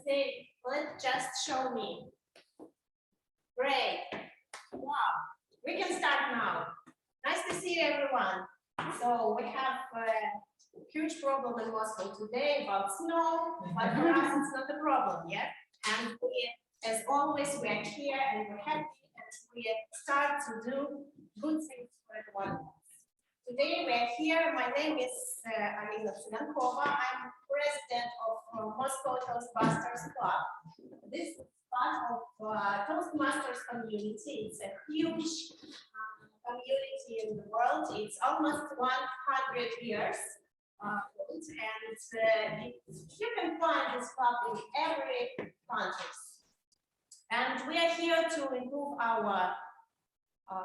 say, let's just show me. Great. Wow. We can start now. Nice to see everyone. So we have a huge problem in Moscow today about snow, but for us it's not a problem yet. And we, as always, we are here and we're happy and we start to do good things for everyone. Today we are here. My name is Alina Tsinankova. I'm president of Moscow Toastbusters Club. This is part of Toastmasters community. It's a huge community in the world. It's almost 100 years old, and you can find this club in every country. And we are here to improve our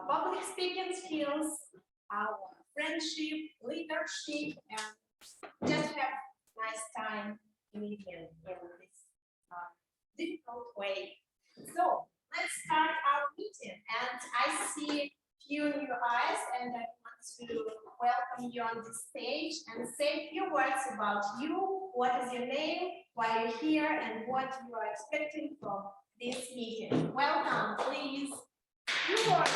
public speaking skills, our friendship, leadership, and just have a nice time meeting in this difficult way. So let's start our meeting. And I see few new eyes, and I want to welcome you on this stage and say a few words about you. What is your name, why you're here, and what you are expecting from this meeting. Welcome, please. You are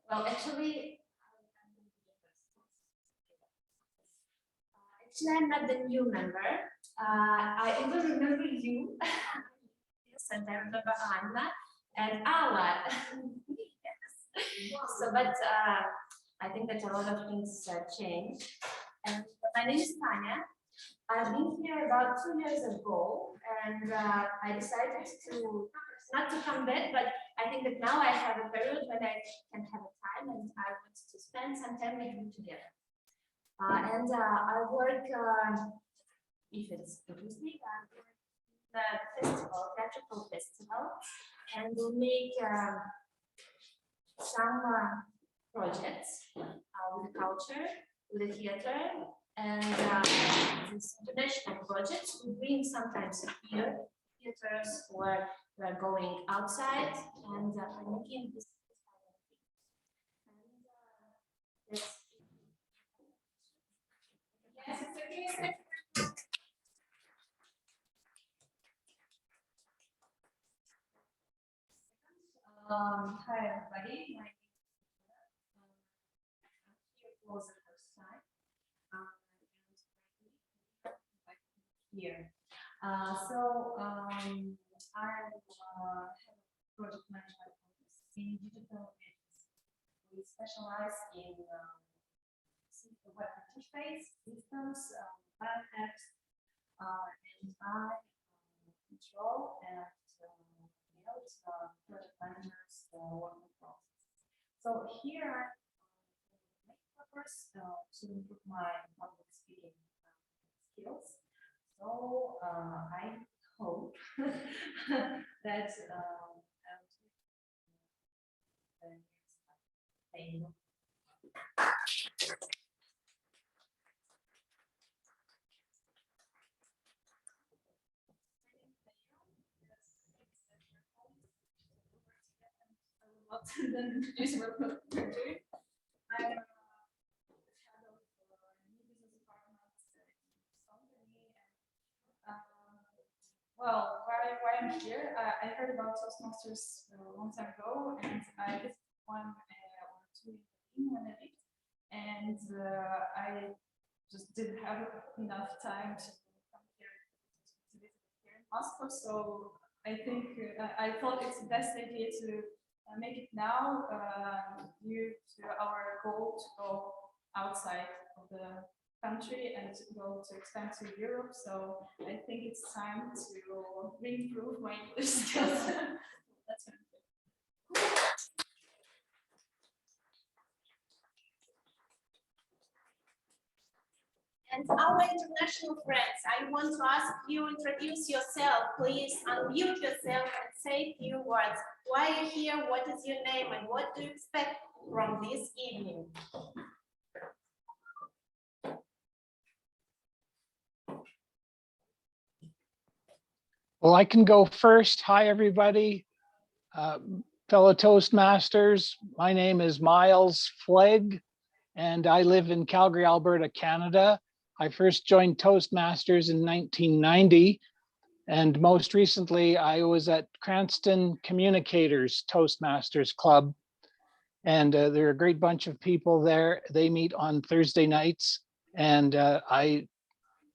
well, actually, I'm not the new member. I even remember you. Yes, and I remember Anna and Ala. Yes. So, but I think that a lot of things changed. And my name is Tanya. I've been here about 2 years ago, and I decided to not to come back, but I think that now I have a period when I can have a time, and I want to spend some time with you together. And I work, if it's interesting, I work the festival, theatrical festival, and we make some projects with the culture, with the theater, and these international projects we bring sometimes here theaters where we're going outside, and I'm making this kind of thing. Yes, it's okay. Hi everybody. My name is I'm here for the first time. Here. I have a project management office in digital media. We specialize in web interface systems, web apps, and I control and build project managers working process. So here I make purpose to improve my public speaking skills. So I hope that then introduce what we're doing. I'm head of new business department company. Well, why I'm here? I heard about Toastmasters a long time ago, and I visited one or two in when I lived, and I just didn't have enough time to come here to visit here in Moscow. So I think I thought it's the best idea to make it now due to our goal to go outside of the country and to go to expand to Europe. So I think it's time to improve my English skills. That's what I'm doing. And our international friends, I want to ask you introduce yourself. Please unmute yourself and say a few words. Why are you here? What is your name? And what do you expect from this evening? Well, I can go first. Hi, everybody. Fellow Toastmasters, my name is Miles Flegg, and I live in Calgary, Alberta, Canada. I first joined Toastmasters in 1990, and most recently I was at Cranston Communicators Toastmasters Club, and they're a great bunch of people there. They meet on Thursday nights, and I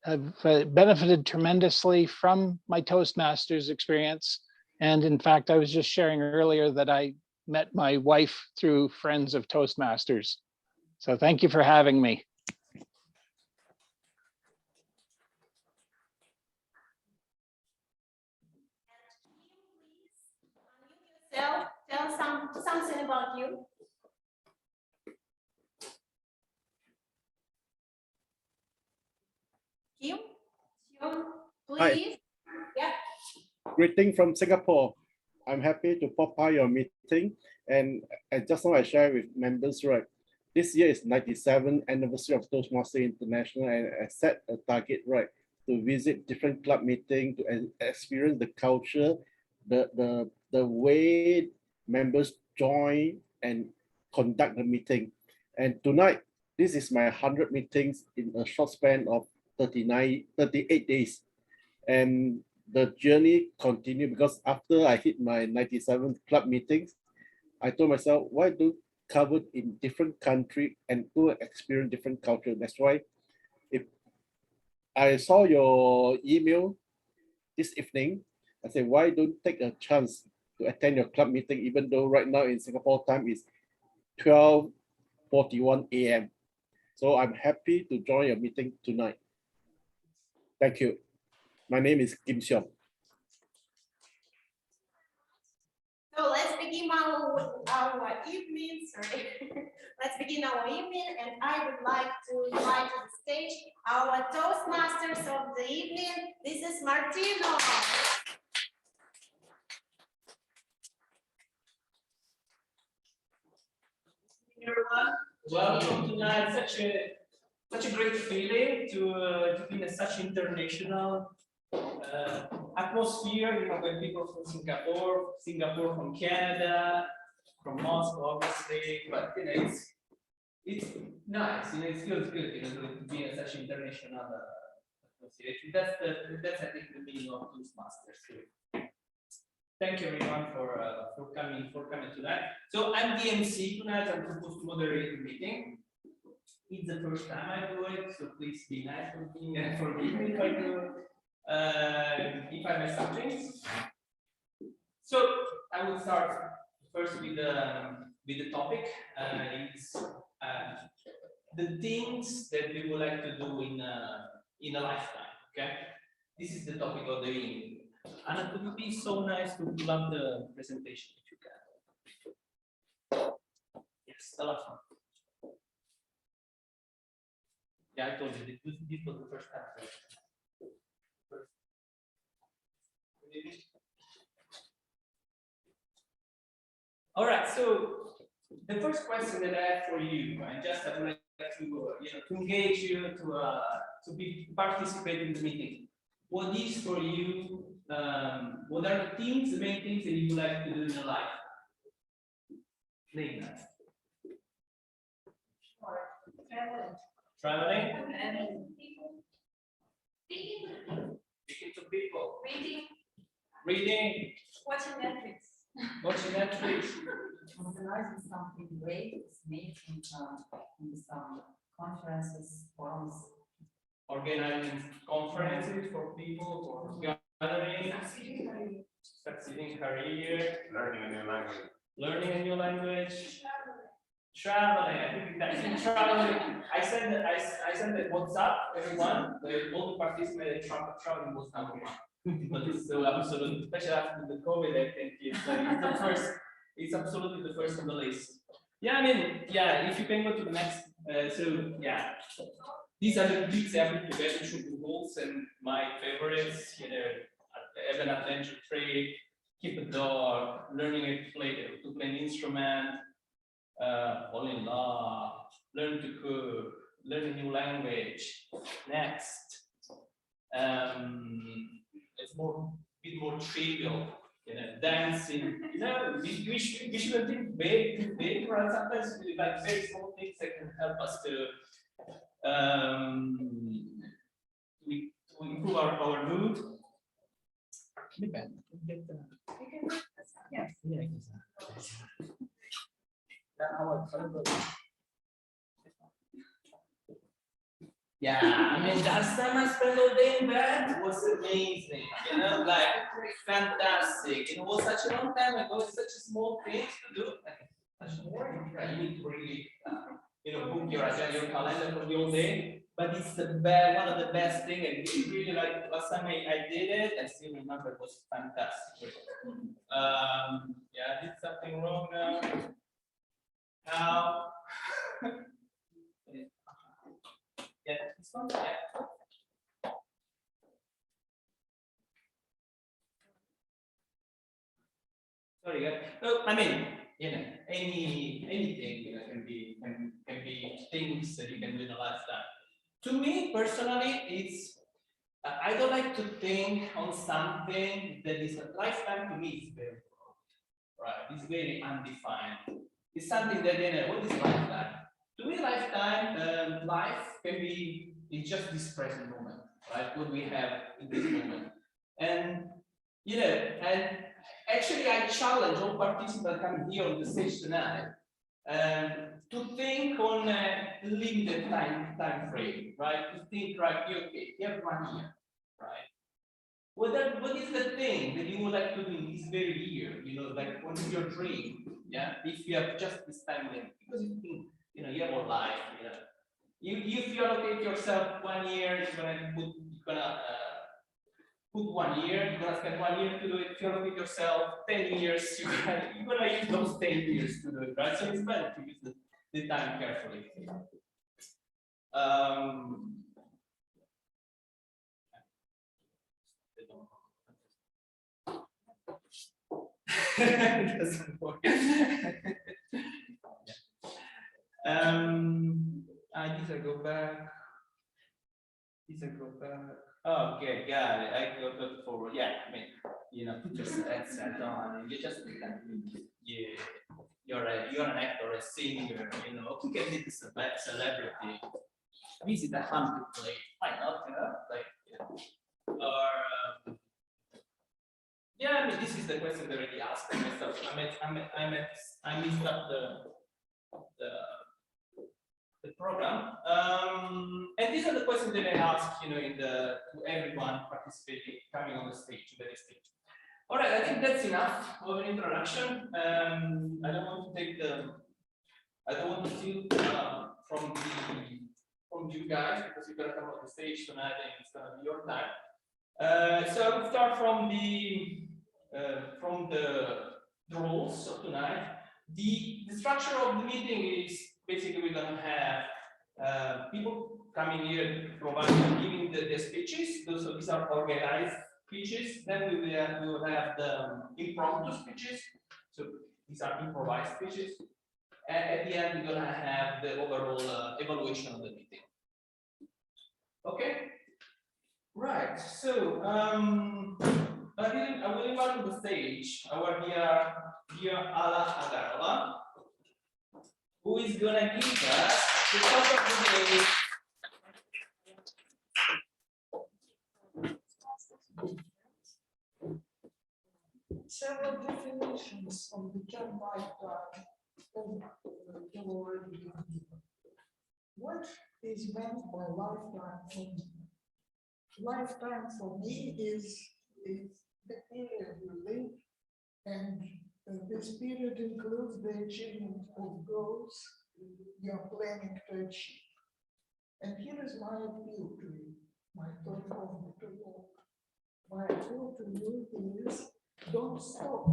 have benefited tremendously from my Toastmasters experience. And in fact, I was just sharing earlier that I met my wife through friends of Toastmasters. So thank you for having me. Tell something about you. Kim, please. Yeah. Greeting from Singapore. I'm happy to pop by your meeting, and just now I share with members, right? This year is 97th anniversary of Toastmasters International, and I set a target, right, to visit different club meetings to experience the culture, the way members join and conduct the meeting. And tonight, this is my 100 meetings in a short span of 38 days. And the journey continued because after I hit my 97th club meetings, I told myself, why do cover in different country and to experience different culture? That's why if I saw your email this evening, I said, why don't take a chance to attend your club meeting, even though right now in Singapore time is 12:41 a.m. So I'm happy to join your meeting tonight. Thank you. My name is Kim Seong. So let's begin our evening. Sorry. Let's begin our evening, and I would like to invite to the stage our Toastmasters of the evening. This is Martino. Everyone, welcome tonight. Such a great feeling to be in such international atmosphere. You know, when people from Singapore from Canada, from Moscow, obviously. But you know, it's nice. You know, it feels good. You know, to be in such international association. That's I think the meaning of Toastmasters too. Thank you everyone for coming tonight. So I'm the MC tonight. I'm supposed to moderate the meeting. It's the first time I do it, so please be nice for me and forgive me if I do if I mess up things. So I will start first with the topic. It's the things that we would like to do in a lifetime. Okay, this is the topic of the evening. And it would be so nice to pull up the presentation if you can. Yes, the last one. Yeah, I told you this was the first time. All right, so the first question that I have for you, I just would like to engage you to participate in the meeting. What is for you? What are the things, the main things that you would like to do in your life? Name that. Traveling. Speaking to people. Reading. Watching Netflix. Watching Netflix. Organizing something great, meeting some conferences, forums. Organizing conferences for people, for gatherings. Succeeding career. Learning a new language. Traveling. I think traveling. I sent that WhatsApp everyone. All the participants traveling was number one. But it's so absolutely, especially after the COVID, I think it's the first. It's absolutely the first on the list. Yeah, I mean, yeah. If you can go to the next. So yeah, these are the things I put together: shooting goals and my favorites. You know, have an adventure trip, keep a dog, learning to play an instrument. Fall in love, learn to cook, learn a new language. Next, it's more bit more trivial, dancing, we shouldn't think big, right? Sometimes like very small things that can help us to improve our mood. Yes. Yeah, I mean, last time I spent all day in bed was amazing, like fantastic. It was such a long time ago, it's such a small thing to do. Such boring, right? You need to really, book your agenda, your calendar for the whole day. But it's the best, one of the best thing, and really like last time I did it, I still remember it was fantastic. Yeah, I did something wrong now. Now, yeah, this one, yeah. Sorry, no, I mean, anything, can be things that you can do in a lifetime. To me personally, it's I don't like to think on something that is a lifetime. To me, it's very broad, right? It's very undefined. It's something that what is lifetime? To me, lifetime, life can be it's just this present moment, right? What we have in this moment, and and actually, I challenge all participants coming here on the stage tonight to think on a limited time frame, right? To think, right? Okay, you have 1 year, right? What is the thing that you would like to do in this very year? Like what is your dream? Yeah, if you have just this time limit, because you think, you have a life. If you allocate yourself 1 year, you're gonna put 1 year, you're gonna spend 1 year to do it. If you allocate yourself 10 years, you're gonna use those 10 years to do it, right? So it's better to use the time carefully. It doesn't work. These I go back. Okay, got it. I go forward. Yeah, I mean, put your headset on and you just you're an actor, a singer, you can be a celebrity. Visit a haunted place. Why not? Or yeah, I mean, this is the question that I already asked myself. I missed up the program. And these are the questions that I ask, to everyone participating, coming on the stage, to the stage. All right, I think that's enough of an introduction. I don't want to steal from you guys, because you're gonna come on the stage tonight and it's gonna be your time. So I will start from the rules of tonight. The structure of the meeting is basically we're gonna have people coming here giving the speeches. So these are organized speeches. Then we will have the impromptu speeches. So these are improvised speeches. And at the end, we're gonna have the overall evaluation of the meeting. Okay. Right. So I will invite to the stage our dear Ala Agarola, who is gonna give us the topic of the day. Several definitions of the term lifetime have already been given. What is meant by lifetime? Lifetime for me is the period you live, and this period includes the achievement of goals you're planning to achieve. And here is my appeal to you, my thought for to you. My appeal to you is don't stop.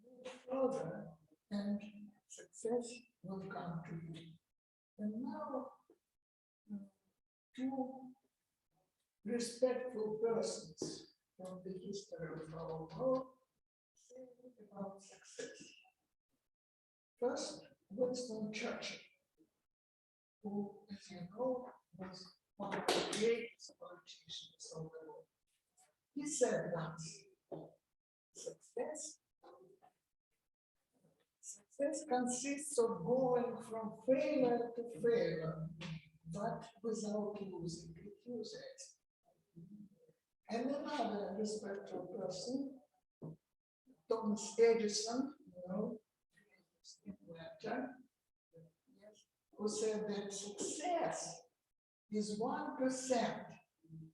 Move further, and success will come to you. And now, two respectful persons from the history of our world say about success. First, Winston Churchill, who, as you know, was one of the greatest politicians of the world. He said once, success consists of going from failure to failure, but without losing enthusiasm. And another respectable person, Thomas Edison, inventor, who said that success is 1%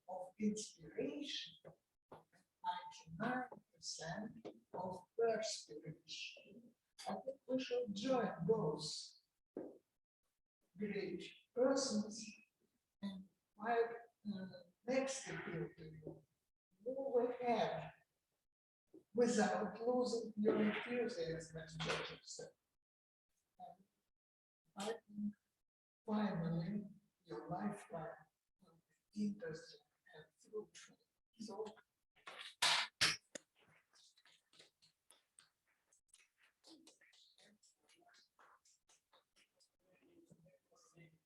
of inspiration, 99% of perspiration. I think we should join those great persons and while next appeal to you, move ahead without losing your enthusiasm, as Joseph said. And I think finally your lifetime will be interesting and fruitful. So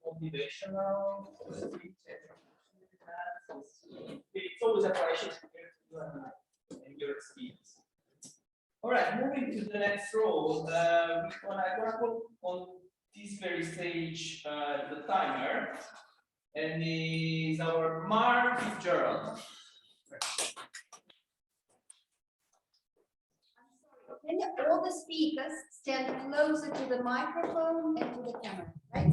motivational speech. It's always a pleasure to hear you and your experience. All right, moving to the next role. When I work on this very stage, the timer, and is our Mark Fitzgerald. Can all the speakers stand closer to the microphone and to the camera, right?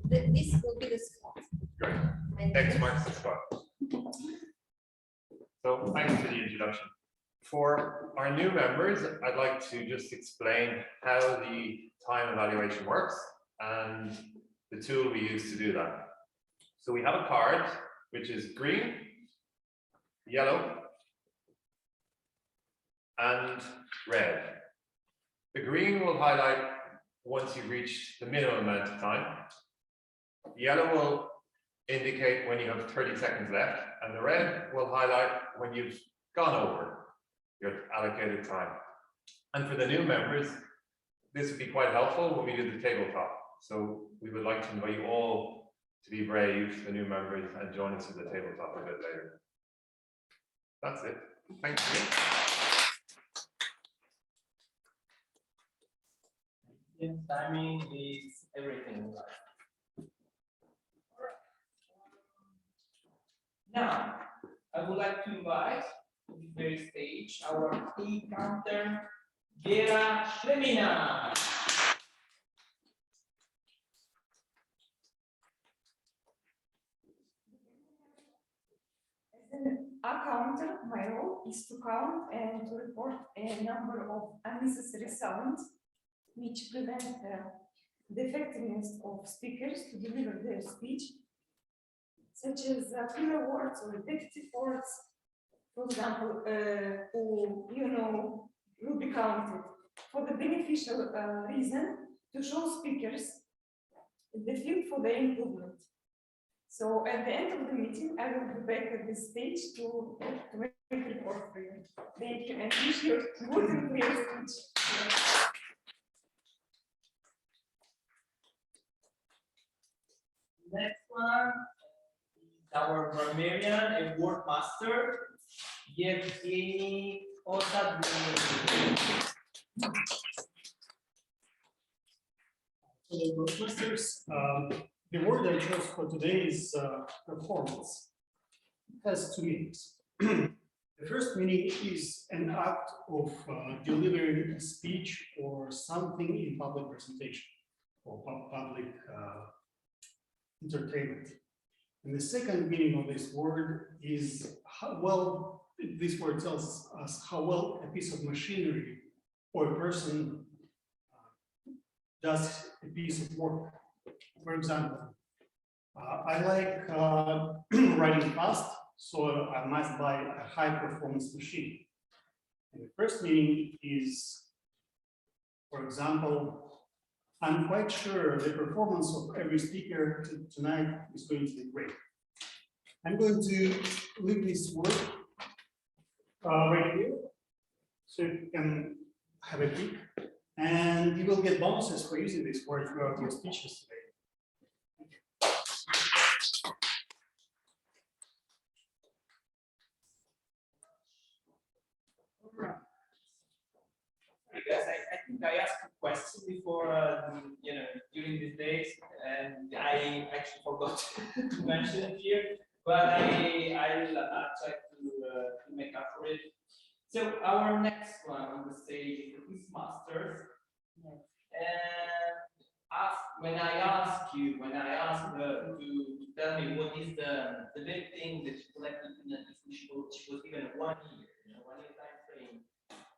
This will be the spot. Great. Thanks, Mark. Scott. So thanks for the introduction. For our new members, I'd like to just explain how the time evaluation works and the tool we use to do that. So we have a card, which is green, yellow, and red. The green will highlight once you've reached the minimum amount of time. The yellow will indicate when you have 30 seconds left, and the red will highlight when you've gone over your allocated time. And for the new members, this would be quite helpful when we do the tabletop. So we would like to invite you all to be brave, the new members, and join us at the tabletop a bit later. That's it. Thank you. Timing is everything in life. Now, I would like to invite to the very stage our key counter, Gera Shremina. As an accountant, my role is to count and to report a number of unnecessary sounds which prevent the effectiveness of speakers to deliver their speech, such as filler words or repetitive words, for example, who will be counted for the beneficial reason to show speakers the field for their improvement. So at the end of the meeting, I will be back at this stage to make a report for you. Thank you, and wish you good and clear speech. Next one is our grammarian and word master, Yevgeny Osadny. Hello, Toastbusters. The word I chose for today is performance. It has two meanings. The first meaning is an act of delivering a speech or something in public presentation or public entertainment. And the second meaning of this word is how well, this word tells us how well a piece of machinery or a person does a piece of work. For example, I like writing fast, so I must buy a high-performance machine. And the first meaning is, for example, I'm quite sure the performance of every speaker tonight is going to be great. I'm going to leave this word right here, so you can have a peek, and you will get bonuses for using this word throughout your speeches today. I asked a question before, during these days, and I actually forgot to mention it here, but I'll try to make up for it. So our next one on the stage is the Toastmasters. And when I ask her to tell me what is the big thing that you collected in the she was given 1 year, 1 year time frame.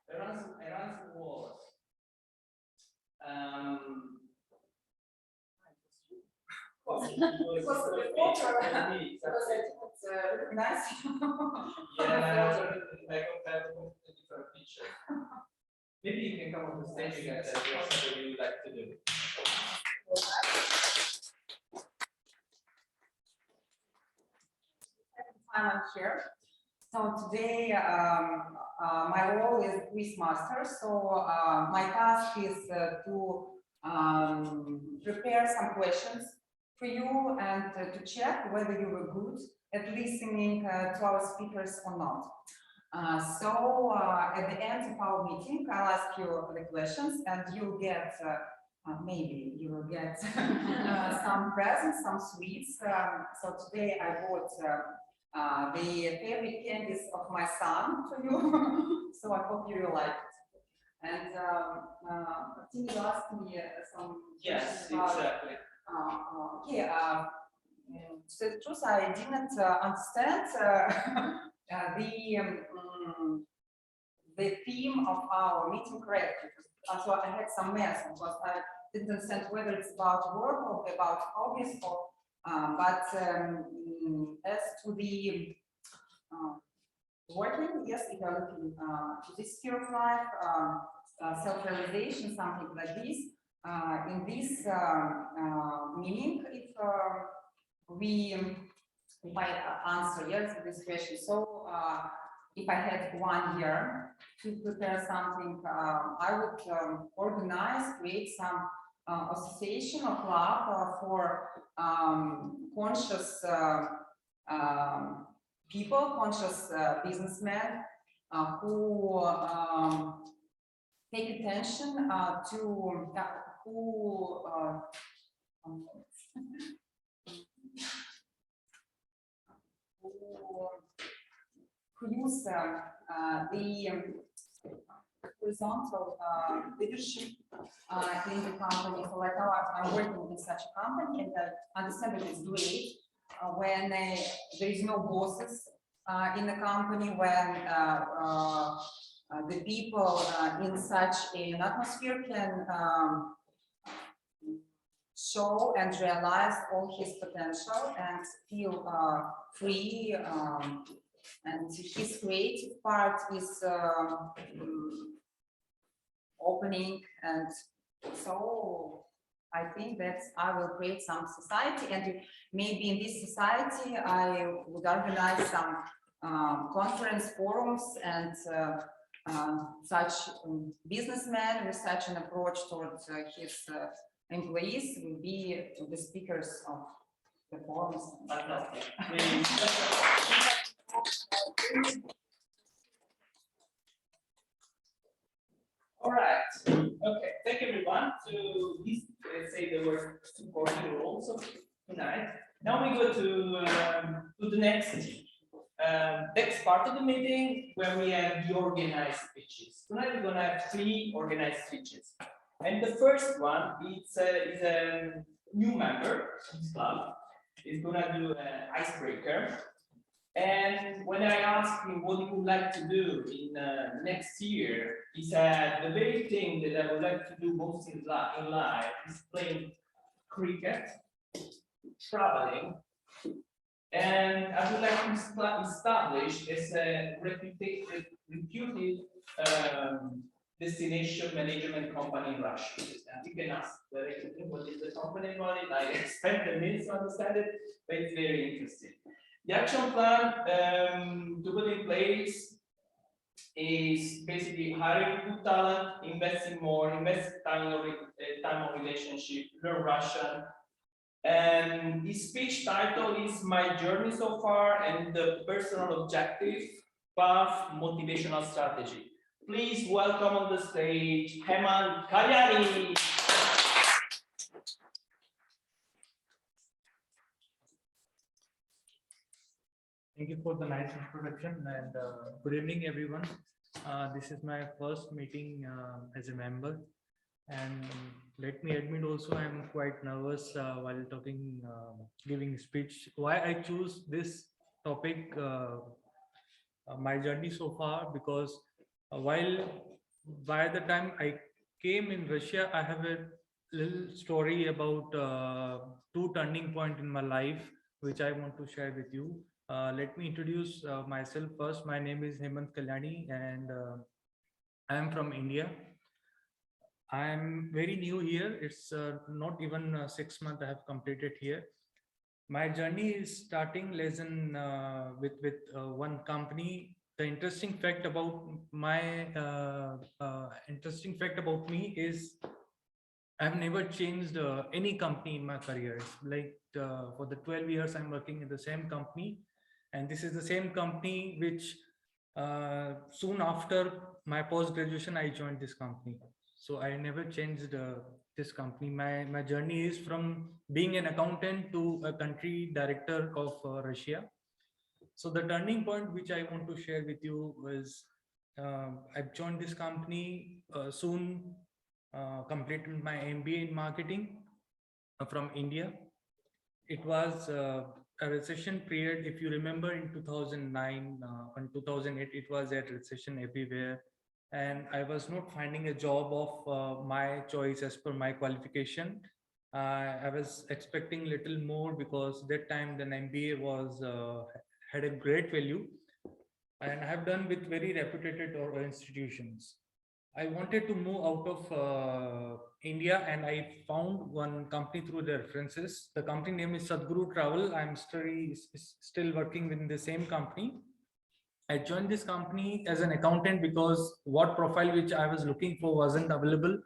Her answer was Nice. yeah, I compared with the different pictures. Maybe you can come on the stage again. That's what you would like to do. I'm here. So today, my role is quizmaster. So my task is to prepare some questions for you and to check whether you were good at listening to our speakers or not. So at the end of our meeting, I'll ask you the questions, and you'll get maybe you will get some presents, some sweets. So today I bought the favorite candies of my son for you. So I hope you will like it. And Martin, you asked me some Yes, questions about, exactly. okay. To the truth, I didn't understand the theme of our meeting correctly. So I had some mess because I didn't understand whether it's about work or about hobbies or but as to the working, yes, if you're looking to this sphere of life, self-realization, something like this, in this meaning, if I answer yes to this question, so if I had 1 year to prepare something, I would organize, create some association or club for conscious people, conscious businessmen who take attention to who use the horizontal leadership in the company. So like now I'm working in such a company, and I understand that it's great when there is no bosses in the company, when the people in such an atmosphere can show and realize all his potential and feel free, and his creative part is opening. And so I think that I will create some society, and maybe in this society I would organize some conference forums, and such businessmen with such an approach towards his employees will be the speakers of the forums. All right. Okay. Thank you, everyone. So these, let's say, there were supporting roles of tonight. Now we go to the next part of the meeting, where we have the organized speeches. Tonight we're gonna have 3 organized speeches, and the first one is a new member of this club. He's gonna do an icebreaker. And when I asked him what he would like to do in next year, he said the very thing that I would like to do most in life is playing cricket, traveling, and I would like to establish as a reputed destination management company in Russia. And you can ask directly what is the company model. I spent a minute to understand it, but it's very interesting. The action plan to put in place is basically hiring good talent, investing more, invest time of relationship, learn Russian. And his speech title is My Journey So Far and the Personal Objective Path Motivational Strategy. please welcome on the stage Hemant Kalyani. Thank you for the nice introduction and good evening, everyone. This is my first meeting as a member, and let me admit also I'm quite nervous while talking, giving speech. Why I choose this topic, my journey so far, because while by the time I came in Russia, I have a little story about two turning point in my life, which I want to share with you. Let me introduce myself first. My name is Hemant Kalyani, and I am from India. I am very new here. It's not even 6 months I have completed here. My journey is starting less than with one company. The interesting fact about me is I've never changed any company in my career. It's like for the 12 years I'm working in the same company, and this is the same company which soon after my post graduation I joined this company. So I never changed this company. My journey is from being an accountant to a country director of Russia. So the turning point which I want to share with you was I've joined this company soon, completed my MBA in marketing from India. It was a recession period. If you remember, in 2009 and 2008, it was a recession everywhere. And I was not finding a job of my choice as per my qualification. I was expecting little more because that time the MBA was had a great value, and I have done with very reputed or institutions. I wanted to move out of India, and I found one company through the references. The company name is Sadhguru Travel. I'm still working within the same company. I joined this company as an accountant because what profile which I was looking for wasn't available.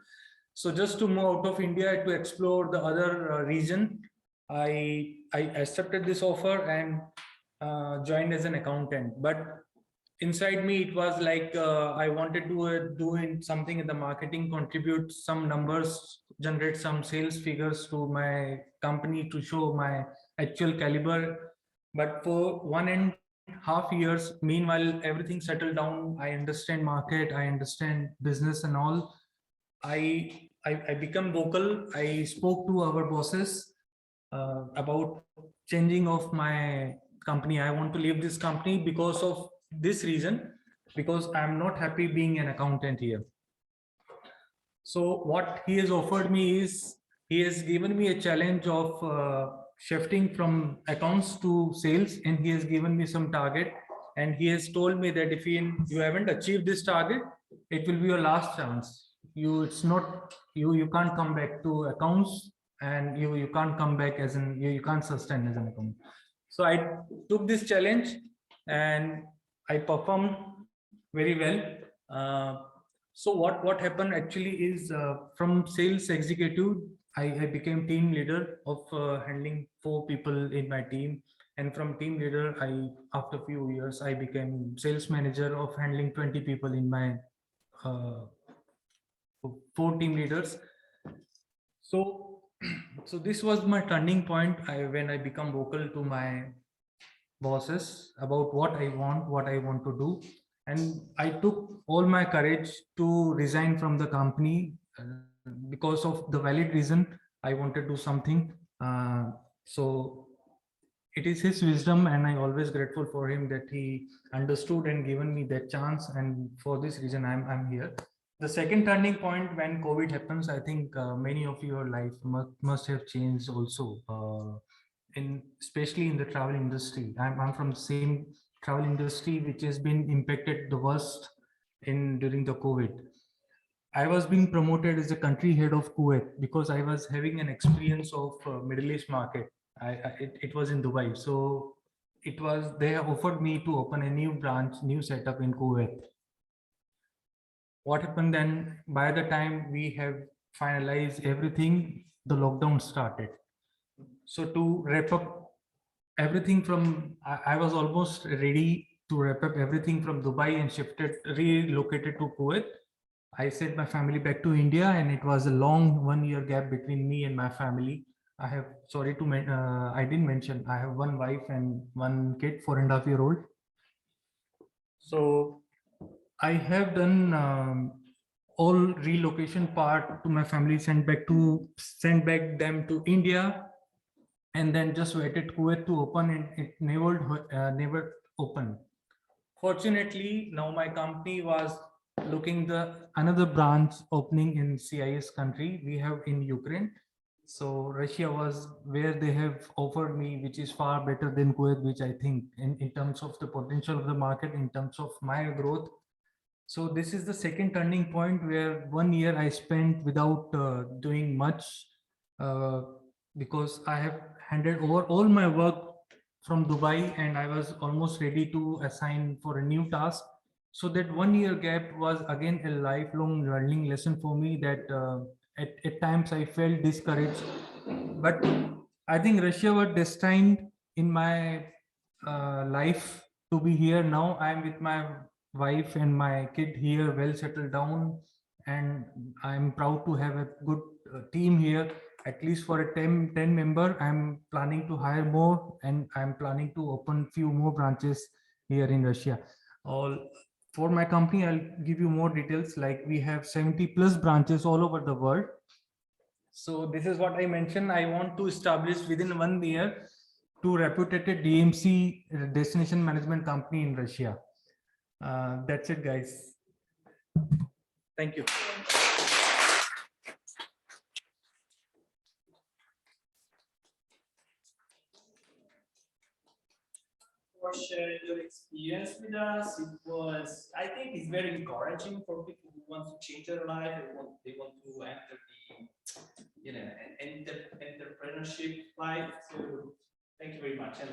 So just to move out of India to explore the other region, I accepted this offer and joined as an accountant. But inside me, it was like I wanted to do something in the marketing, contribute some numbers, generate some sales figures to my company to show my actual caliber. But for 1.5 years, meanwhile, everything settled down. I understand market, I understand business and all. I become vocal. I spoke to our bosses about changing of my company. I want to leave this company because of this reason, because I'm not happy being an accountant here. So what he has offered me is, he has given me a challenge of shifting from accounts to sales, and he has given me some target, and he has told me that if you haven't achieved this target, it will be your last chance. You can't come back to accounts, and you can't come back as an you can't sustain as an account. So I took this challenge and I performed very well. So what happened actually is from sales executive, I became team leader of handling 4 people in my team. And from team leader, after a few years, I became sales manager of handling 20 people in my 4 team leaders. So this was my turning point when I become vocal to my bosses about what I want to do. And I took all my courage to resign from the company because of the valid reason I wanted to do something. So it is his wisdom, and I always grateful for him that he understood and given me that chance. And for this reason, I'm here. The second turning point when COVID happens, I think many of your life must have changed also. Especially in the travel industry. I'm from the same travel industry which has been impacted the worst during the COVID. I was being promoted as a country head of Kuwait because I was having an experience of Middle East market. It was in Dubai, so they offered me to open a new branch, new setup in Kuwait. What happened then? By the time we have finalized everything, the lockdown started. So to wrap up everything from, I was almost ready to wrap up everything from Dubai and relocated to Kuwait. I sent my family back to India, and it was a long 1 year gap between me and my family. I have, sorry to, I didn't mention, I have one wife and one kid, 4.5-year-old. So I have done all relocation part to my family, sent back them to India, and then just waited Kuwait to open, and it never opened. Fortunately, now my company was looking the another branch opening in CIS country we have in Ukraine. So Russia was where they have offered me, which is far better than Kuwait, which I think in terms of the potential of the market, in terms of my growth. So this is the second turning point where 1 year I spent without doing much because I have handed over all my work from Dubai, and I was almost ready to assign for a new task. So that 1 year gap was again a lifelong learning lesson for me, that at times I felt discouraged. But I think Russia was destined in my life to be here. Now I'm with my wife and my kid here, well settled down, and I'm proud to have a good team here, at least for a 10 member. I'm planning to hire more, and I'm planning to open few more branches here in Russia. All for my company, I'll give you more details. Like, we have 70+ branches all over the world. So this is what I mentioned. I want to establish within 1 year 2 reputed DMC destination management company in Russia. That's it, guys. Thank you. For sharing your experience with us. It was, I think it's very encouraging for people who want to change their life. They want to enter the, entrepreneurship life. So thank you very much. And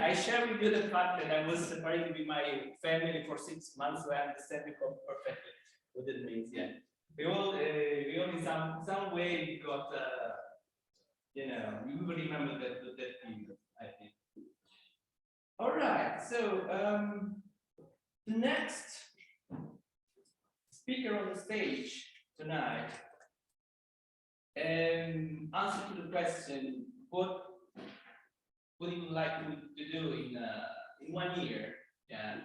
I share with you the fact that I was separated with my family for 6 months, so I understand it perfectly what it means. Yeah, we all in some way got, we will remember that period, I think. All right, so the next speaker on the stage tonight answer to the question, what would you like to do in 1 year? Yeah,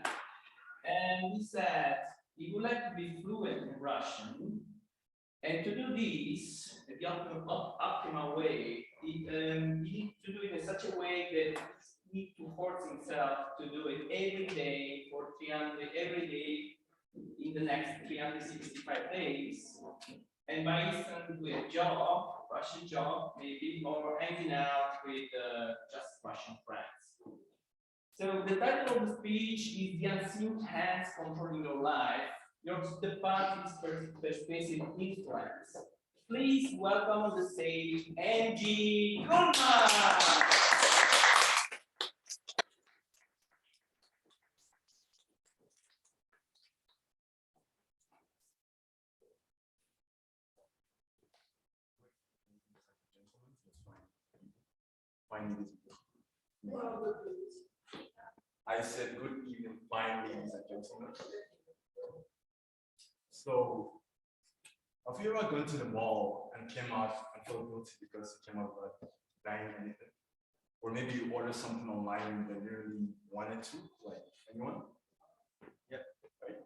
and he said he would like to be fluent in Russian, and to do this the optimal way, he needs to do it in such a way that he needs to force himself to do it every day for 300 every day in the next 365 days, and by instant with a job, Russian job maybe, or hanging out with just Russian friends. So the title of the speech is The Unseen Hands Controlling Your Life, the party's persuasive influence. Please welcome on the stage Angie Goldman. I said good evening, fine ladies and gentlemen. So, have you ever gone to the mall and came out and felt guilty because you came out like buying anything? Or maybe you ordered something online that you really wanted to, like anyone? Yeah, right?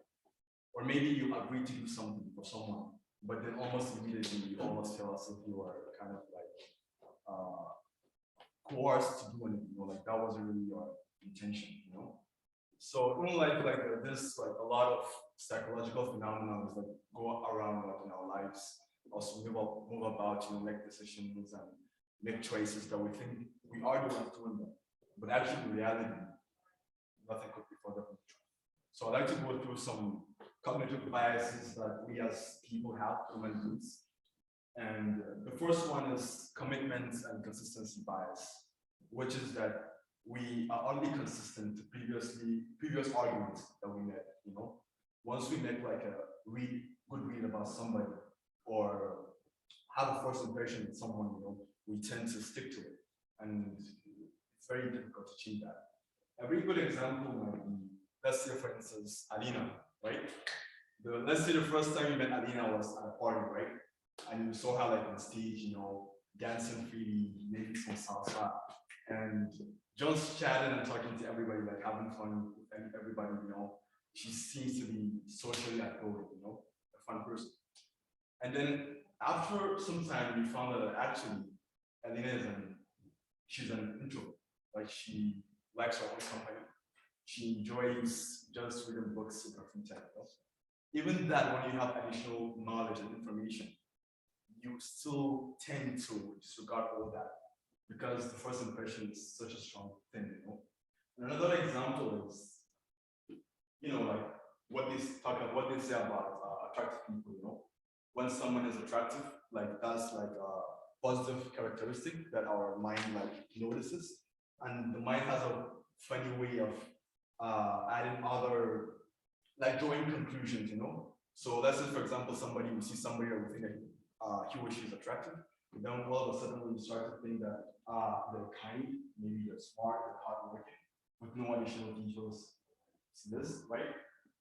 Or maybe you agreed to do something for someone, but then almost immediately you almost feel as if you were kind of like coerced to do anything, like that wasn't really your intention, So in life, like this, like a lot of psychological phenomena is like go around like in our lives, also move about, make decisions and make choices that we think we are the ones doing them, but actually in reality, nothing could be further from the truth. So I'd like to go through some cognitive biases that we as people have, human beings. And the first one is commitment and consistency bias, which is that we are only consistent to previous arguments that we made, Once we make like a good read about somebody or have a first impression with someone, we tend to stick to it. And it's very difficult to change that. A very good example might be let's say for instance, Alina, right? Let's say the first time you met Alina was at a party, right? And you saw her like on stage, you know, dancing freely, making some salsa, and just chatting and talking to everybody, like having fun with everybody, you know. She seems to be socially outgoing, you know, a fun person. And then after some time, we found out that actually Alina she's an introvert. Like she likes her own company. She enjoys just reading books in her free time. You know? Even that, when you have additional knowledge and information, you still tend to disregard all that because the first impression is such a strong thing, you know. And another example is, you know, like what they say about attractive people, you know. When someone is attractive, like that's like a positive characteristic that our mind like notices, and the mind has a funny way of adding other, like drawing conclusions, you know. So let's say, for example, we see somebody that we think that he or she is attractive, then all of a sudden we start to think that they're kind, maybe they're smart, they're hardworking, with no additional details to this, right?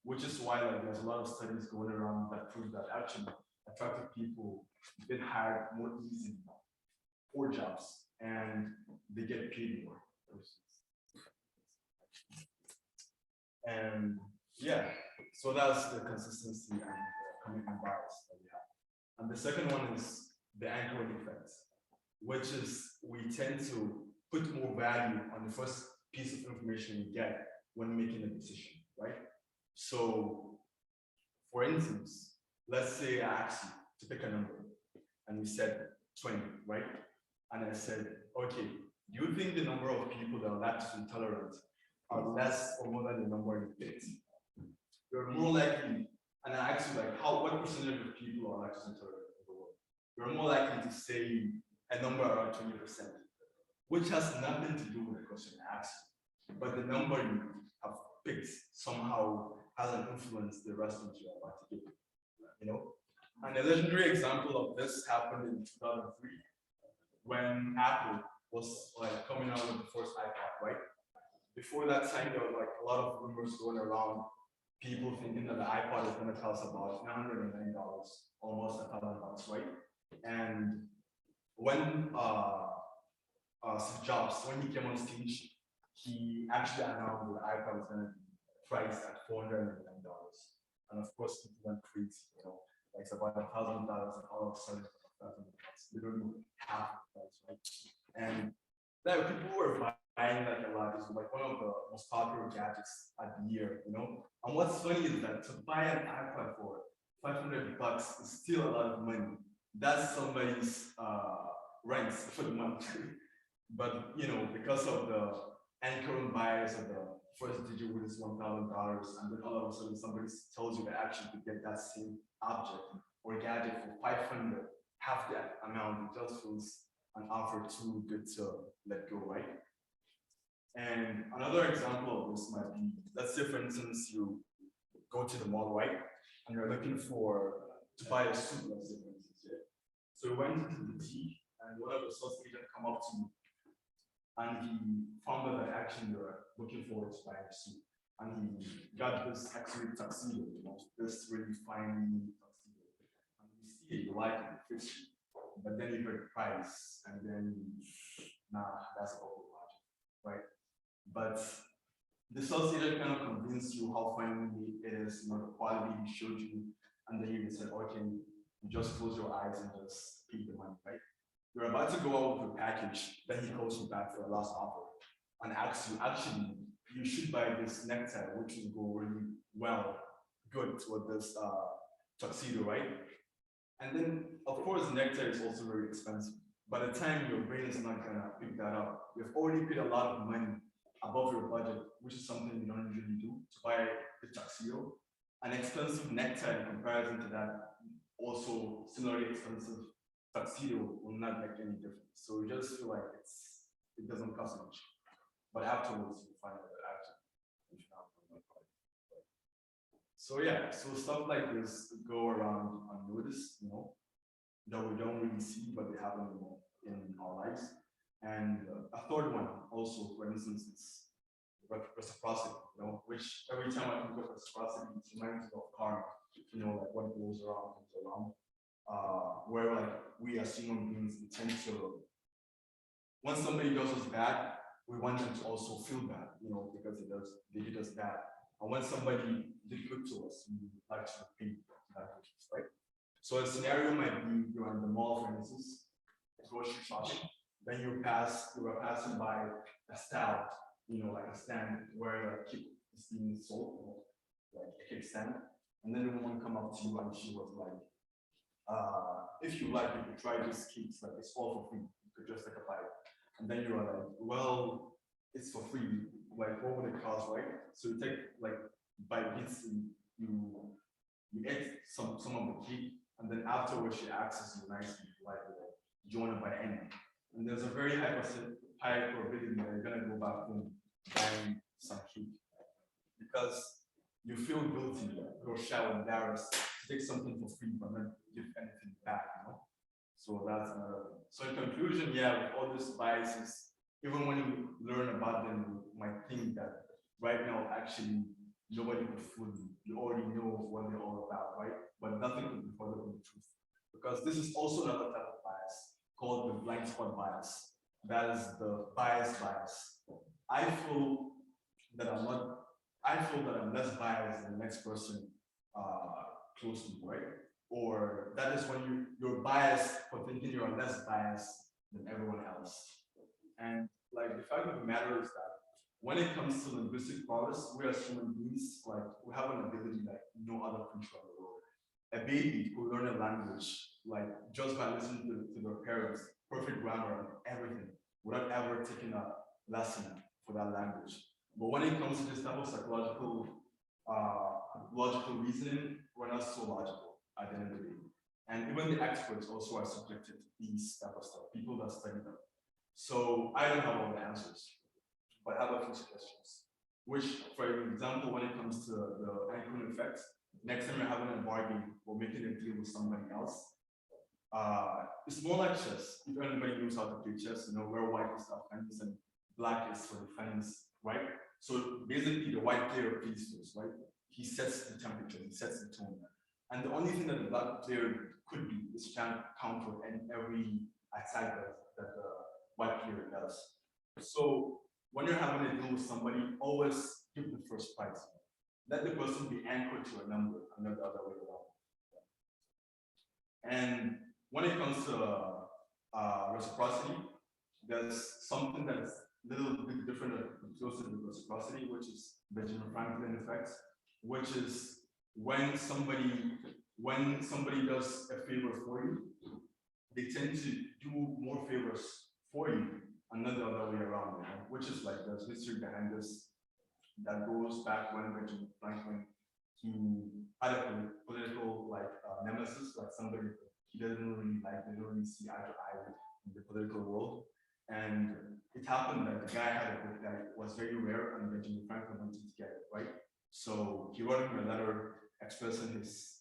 Which is why like there's a lot of studies going around that prove that actually attractive people get hired more easily for jobs and they get paid more. And yeah, so that's the consistency and the commitment bias that we have. And the second one is the anchoring effect, which is we tend to put more value on the first piece of information we get when making a decision, right? So, for instance, let's say I asked you to pick a number, and you said 20, right? And I said, okay, do you think the number of people that are lactose intolerant are less or more than the number you picked? You're more likely, and I asked you like, what percentage of people are lactose intolerant in the world? You're more likely to say a number around 20%, which has nothing to do with the question I asked you. But the number you have picked somehow hasn't influenced the response you're about to give, you know? And a legendary example of this happened in 2003 when Apple was like coming out with the first iPod, right? Before that time, there was like a lot of rumors going around, people thinking that the iPod is going to cost about $909, almost $1,000, right? And when Steve Jobs, when he came on stage, he actually announced that the iPod was going to be priced at $409. And of course, people went crazy, you know, like it's about $1,000 and all of a sudden, $1,000, literally half the price, right? And like people were buying like a lot. It's like one of the most popular gadgets at the year, you know. And what's funny is that to buy an iPod for $500 is still a lot of money. That's somebody's rent for the month. But you know, because of the anchoring bias of the first digit with is $1,000, and then all of a sudden somebody tells you that actually to get that same object or gadget for 500, half that amount, it just feels an offer too good to let go, right? And another example of this might be, let's say for instance, you go to the mall, right? And you're looking to buy a suit, let's say for instance, yeah. So you went into the boutique and one of the sales agents come up to you and he found out that actually you're looking forward to buying a suit. And he got this actually tuxedo, you know, this really fine tuxedo. And you see it, you like it, it fits you. But then you heard the price, and then, nah, that's a whole budget, right? But the sales agent kind of convinced you how fine it is, you know, the quality he showed you, and then you said, okay, you just close your eyes and just pay the money, right? You're about to go out with a package, then he calls you back for a last offer and asks you, actually, you should buy this necktie, which will go really good with this tuxedo, right? And then, of course, necktie is also very expensive. By the time your brain is not gonna pick that up, you've already paid a lot of money above your budget, which is something you don't usually do, to buy the tuxedo. An expensive necktie in comparison to that, also similarly expensive tuxedo will not make any difference. So you just feel like it doesn't cost much. But afterwards, you find out that actually you should have more money. So yeah, so stuff like this go around unnoticed, you know, that we don't really see, but they happen in our lives. And a third one also, for instance, is reciprocity, which every time I think of reciprocity, it reminds me of karma, like what goes around comes around. Where like we as human beings we tend to, when somebody does us bad, we want them to also feel bad, because they did us bad. And when somebody did good to us, we like to repay that goodness, right? So a scenario might be you're in the mall, for instance, grocery shopping, then you are passing by a stall, like a stand where a cake is being sold, like a cake stand, and then the woman come up to you and she was like, if you like, you could try this cake, like it's all for free, you could just take a bite. And then you are like, well, it's for free, like what would it cost, right? So you take like bite bits, you eat some of the cake, and then afterwards she asks you nicely, like, do you want to buy any? And there's a very high probability that you're gonna go back home buying some cake because you feel guilty, you're shy, embarrassed to take something for free but not give anything back, So that's another thing. So in conclusion, yeah, with all these biases, even when you learn about them, you might think that right now actually nobody could fool you. You already know what they're all about, right? But nothing could be further from the truth. Because this is also another type of bias called the blind spot bias. That is the bias. I feel that I'm less biased than the next person close to me, right? Or that is when you're biased for thinking you're less biased than everyone else. And like the fact of the matter is that when it comes to linguistic prowess, we as human beings, like we have an ability like no other creature in the world. A baby could learn a language like just by listening to their parents, perfect grammar and everything, without ever taking a lesson for that language. But when it comes to this type of psychological, logical reasoning, we're not so logical at the end of the day. And even the experts also are subjected to these type of stuff, people that study them. So I don't have all the answers, but I have a few suggestions. Which, for example, when it comes to the anchoring effect, next time you're having a bargain or making a deal with somebody else, it's more like chess. If anybody knows how to play chess, where white is offense and black is for defense, right? So basically, the white player plays first, right? He sets the temperature, he sets the tone. And the only thing that the black player could do is try to counter every attack that the white player does. So when you're having a deal with somebody, always give the first prize. Let the person be anchored to a number and not the other way around. And when it comes to reciprocity, there's something that's a little bit different and closer to reciprocity, which is Benjamin Franklin effect, which is when somebody does a favor for you, they tend to do more favors for you and not the other way around, which is like there's history behind this that goes back when Benjamin Franklin, he had a political nemesis, like somebody he doesn't really like, they don't really see eye to eye in the political world. And it happened that the guy had a book that was very rare and Benjamin Franklin wanted to get it, right? So he wrote him a letter expressing his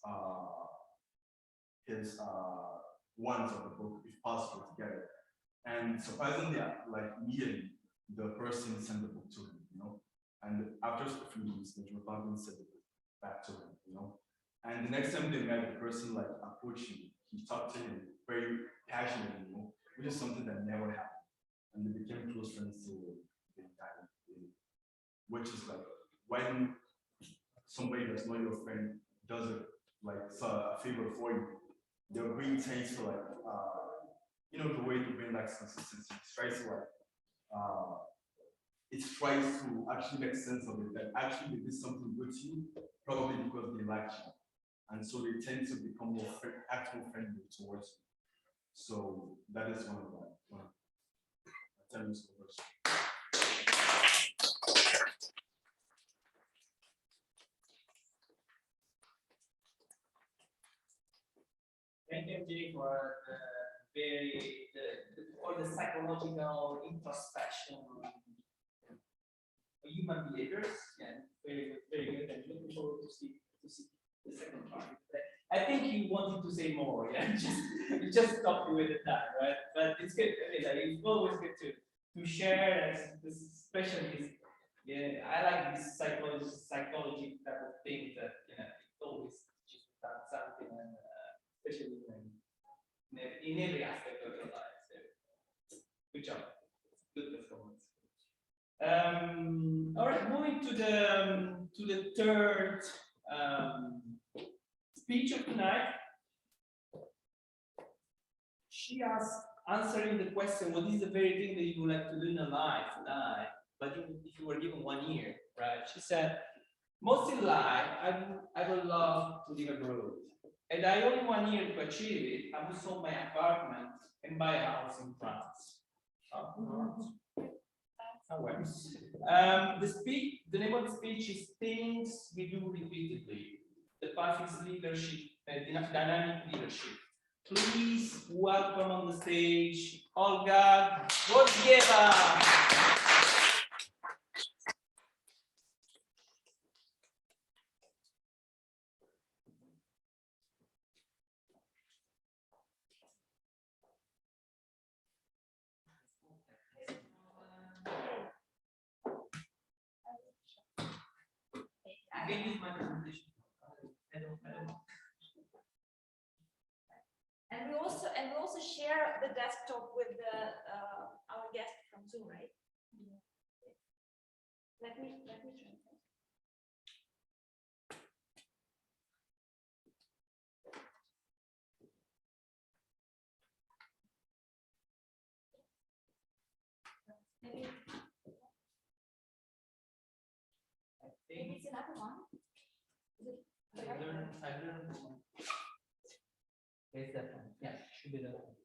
wants of the book, if possible, to get it. And surprisingly, like immediately, the person sent the book to him, And after a few weeks, Benjamin Franklin sent the book back to him, And the next time they met, the person approached him, he talked to him very passionately, which is something that never happened. And they became close friends to the entire day, which is like when somebody that's not your friend does it a favor for you, their brain tends to the way the brain likes consistency, it tries to actually make sense of it, that actually they did something good to you, probably because they like you. And so they tend to become more actual friendly towards you. So that is one of them. Tell me so much. Thank you, Jay, for all the psychological introspection on human behaviors. Yeah, very good. And looking forward to see the second part. I think you wanted to say more, yeah. You just stopped with the time, right? But it's good. It's always good to share, especially Yeah, I like this psychology type of thing that it always teaches you something, and especially in every aspect of your life. So, good job, good performance. All right, moving to the third speech of tonight. She asked, answering the question, what is the very thing that you would like to do in life, but if you were given 1 year, right? She said, most in life, I would love to live abroad. And I only 1 year to achieve it. I would sell my apartment and buy a house in France. The name of the speech is Things We Do Repeatedly. The path is leadership, dynamic leadership. Please welcome on the stage Olga Gordieva. I can use my presentation. I don't know. And we also share the desktop with our guest from Zoom, right? Yeah. Let me try. Maybe it's another one. I learned one. It's that one. Yeah, should be that one.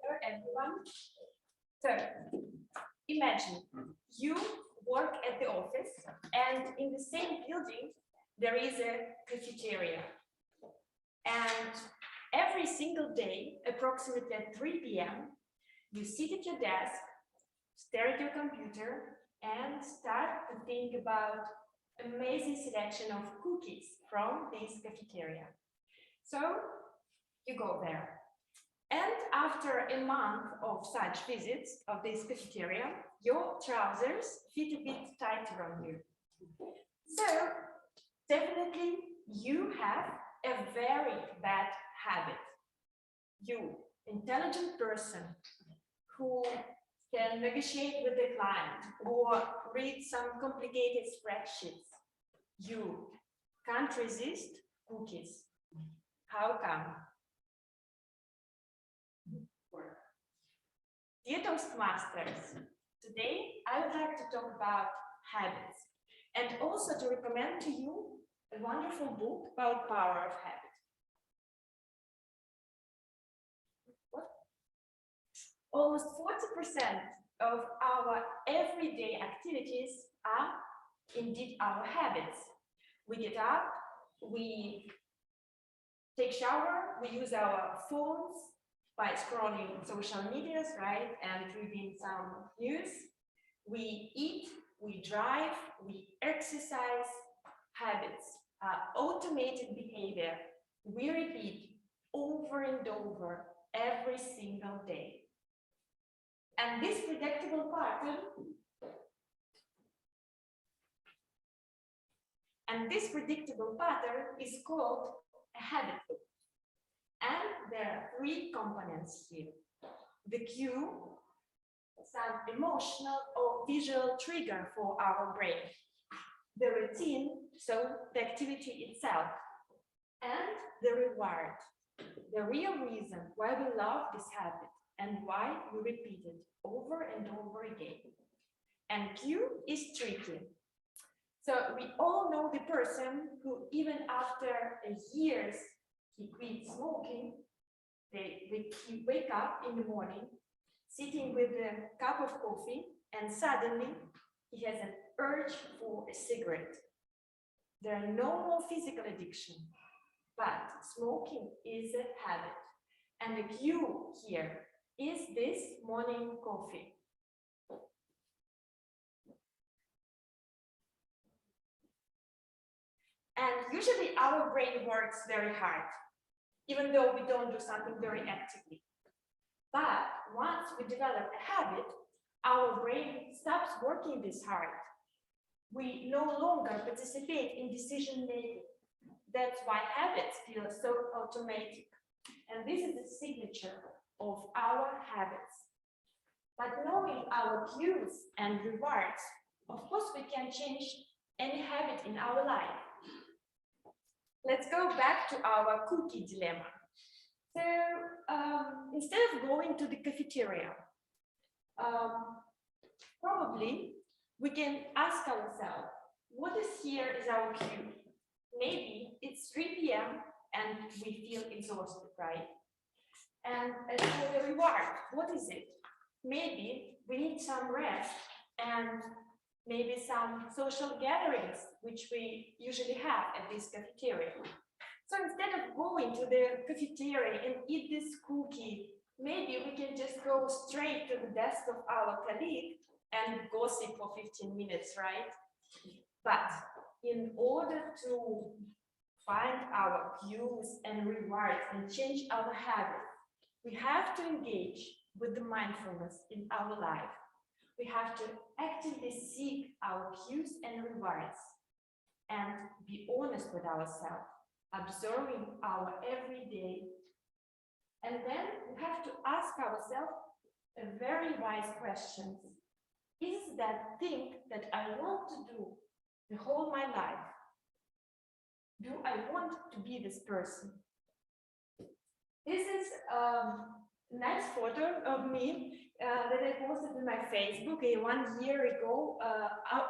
Hello everyone. So imagine you work at the office and in the same building there is a cafeteria. And every single day, approximately at 3 p.m., you sit at your desk, stare at your computer, and start to think about amazing selection of cookies from this cafeteria. So you go there. And after a month of such visits of this cafeteria, your trousers fit a bit tighter on you. So definitely you have a very bad habit. You, intelligent person who can negotiate with the client or read some complicated spreadsheets, you can't resist cookies. How come? Dear Toastmasters, today I would like to talk about habits and also to recommend to you a wonderful book about power of habit. Almost 40% of our everyday activities are indeed our habits. We get up, we take shower, we use our phones by scrolling social medias, right, and reading some news. We eat, we drive, we exercise. Habits are automated behavior we repeat over and over every single day. And this predictable pattern is called a habit loop. And there are 3 components here. The cue, some emotional or visual trigger for our brain. The routine, so the activity itself. And the reward, the real reason why we love this habit and why we repeat it over and over again. And cue is tricky. So we all know the person who even after years he quit smoking, they wake up in the morning, sitting with a cup of coffee, and suddenly he has an urge for a cigarette. There are no more physical addiction, but smoking is a habit. And the cue here is this morning coffee. And usually our brain works very hard, even though we don't do something very actively. But once we develop a habit, our brain stops working this hard. We no longer participate in decision making. That's why habits feel so automatic. And this is the signature of our habits. But knowing our cues and rewards, of course, we can change any habit in our life. Let's go back to our cookie dilemma. So instead of going to the cafeteria, probably we can ask ourselves, what is here is our cue? Maybe it's 3 p.m. and we feel exhausted, right? And as for the reward, what is it? Maybe we need some rest and maybe some social gatherings, which we usually have at this cafeteria. So instead of going to the cafeteria and eat this cookie, maybe we can just go straight to the desk of our colleague and gossip for 15 minutes, right? But in order to find our cues and rewards and change our habits, we have to engage with the mindfulness in our life. We have to actively seek our cues and rewards and be honest with ourselves, observing our everyday. And then we have to ask ourselves a very wise question. Is that thing that I want to do the whole my life? Do I want to be this person? This is a nice photo of me that I posted on my Facebook 1 year ago,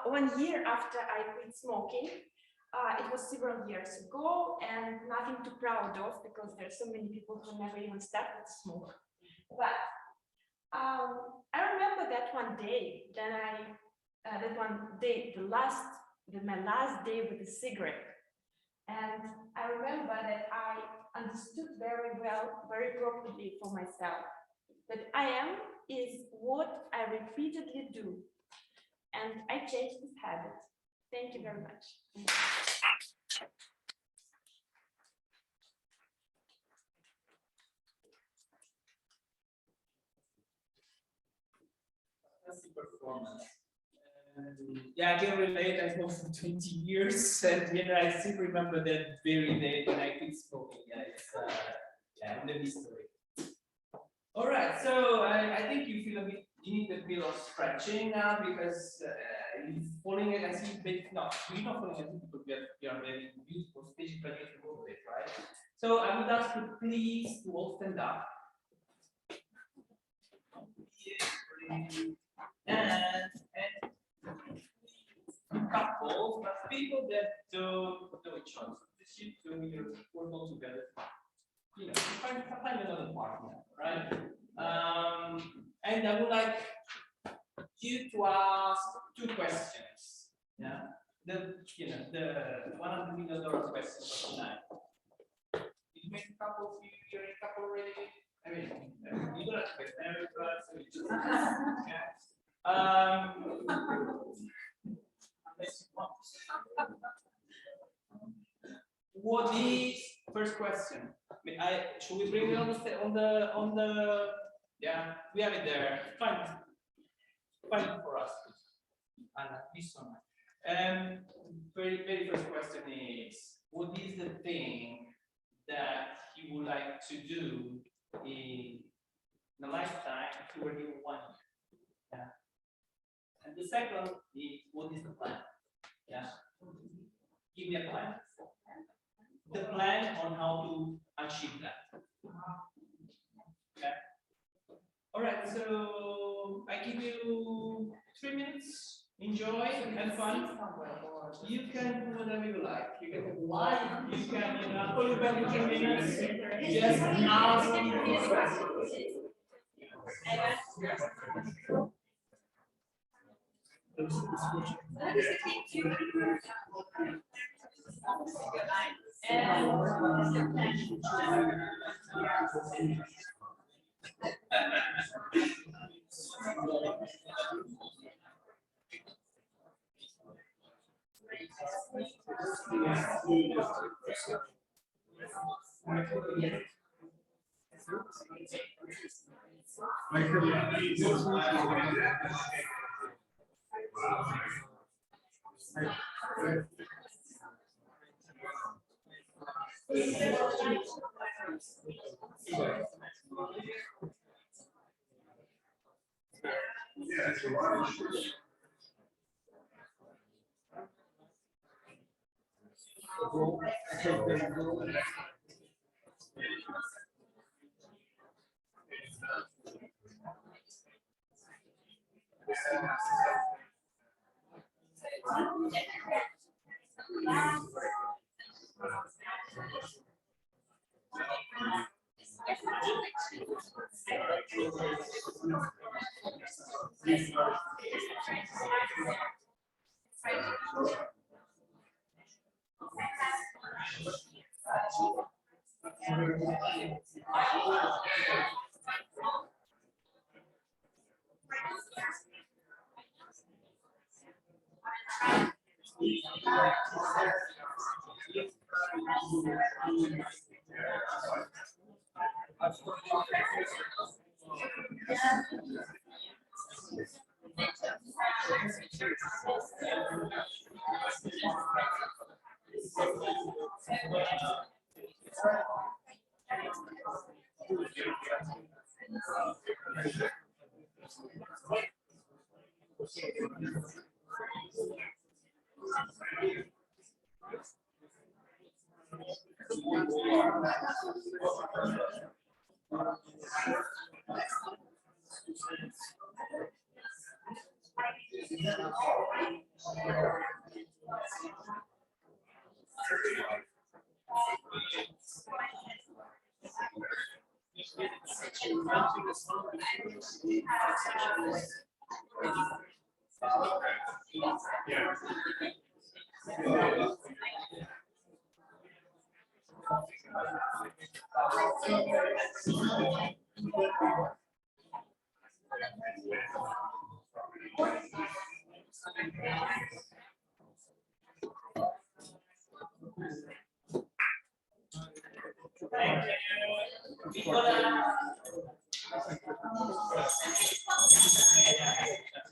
1 year after I quit smoking. It was several years ago and nothing too proud of because there are so many people who never even started to smoke. But I remember that one day, my last day with a cigarette. And I remember that I understood very well, very properly for myself, that I am is what I repeatedly do. And I changed this habit. Thank you very much. Fantastic performance. Yeah, I can relate. I smoked for 20 years, and I still remember that very day when I quit smoking. Yeah, it's the history. All right, so I think you feel you need a bit of stretching now because you're falling in. I see you're not falling asleep because you are very beautiful, especially when you move it, right? So I would ask you please to all stand up. And couples, but people that don't know each other. This you two, you're all together. Find another partner, right? And I would like you to ask 2 questions. Yeah, the $100 million questions of tonight. You make a couple, you're in a couple already. I mean, you don't have to get married, but so you just unless you want. What is first question? Should we bring it on the yeah, we have it there. Find it for us. Anna, please so much. Very first question is, what is the thing that you would like to do in a lifetime if you were given 1 year? Yeah. And the second is, what is the plan? Yeah. Give me a plan. The plan on how to achieve that. Okay. All right. So I give you 3 minutes. Enjoy, have fun. You can do whatever you like. You can live. You can call you back in 3 minutes. Just ask these questions.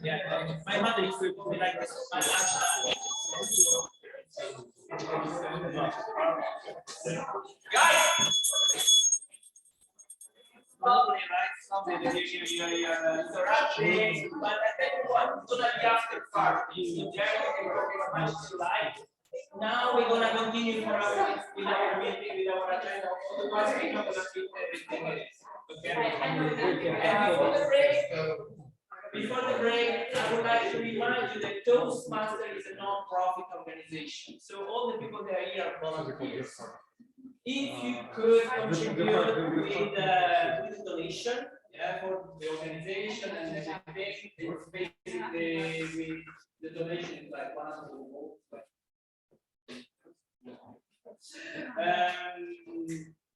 Yeah, my mother used to be like this. My guys, probably right. Something you're interrupting, but I think what's gonna be after part is the general much you like. Now we're gonna continue for with our meeting, with our agenda. Otherwise, we're not gonna fit everything in it. Okay. And before the break, I would like to remind you that Toastmasters is a non-profit organization. So all the people that are here are volunteers. If you could contribute with a donation, yeah, for the organization and everything, it's basically the donation is like 100 rubles.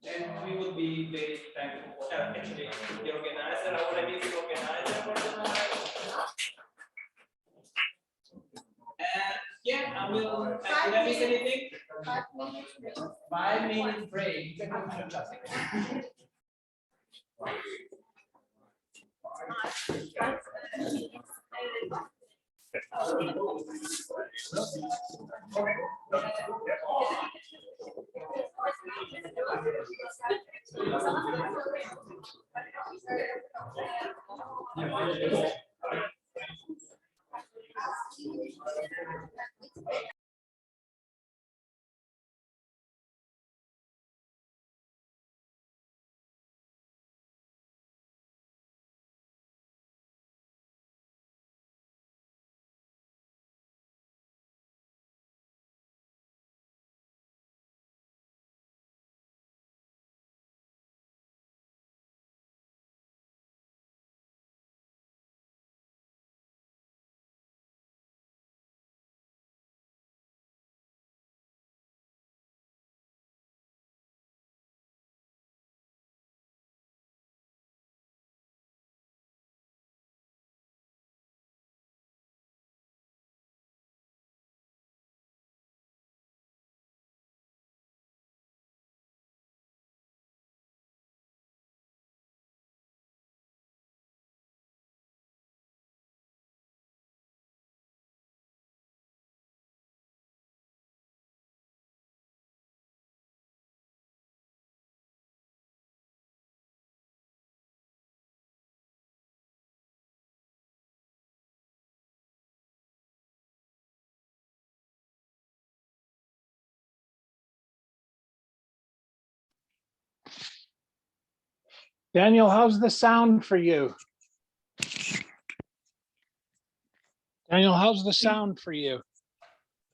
And we would be very thankful. Actually, the organizer, I want to be the organizer for the night. And yeah, I will. Did I miss anything? 5 minutes break. 5 minutes break. You can go to chat. Daniel, how's the sound for you? Daniel, how's the sound for you?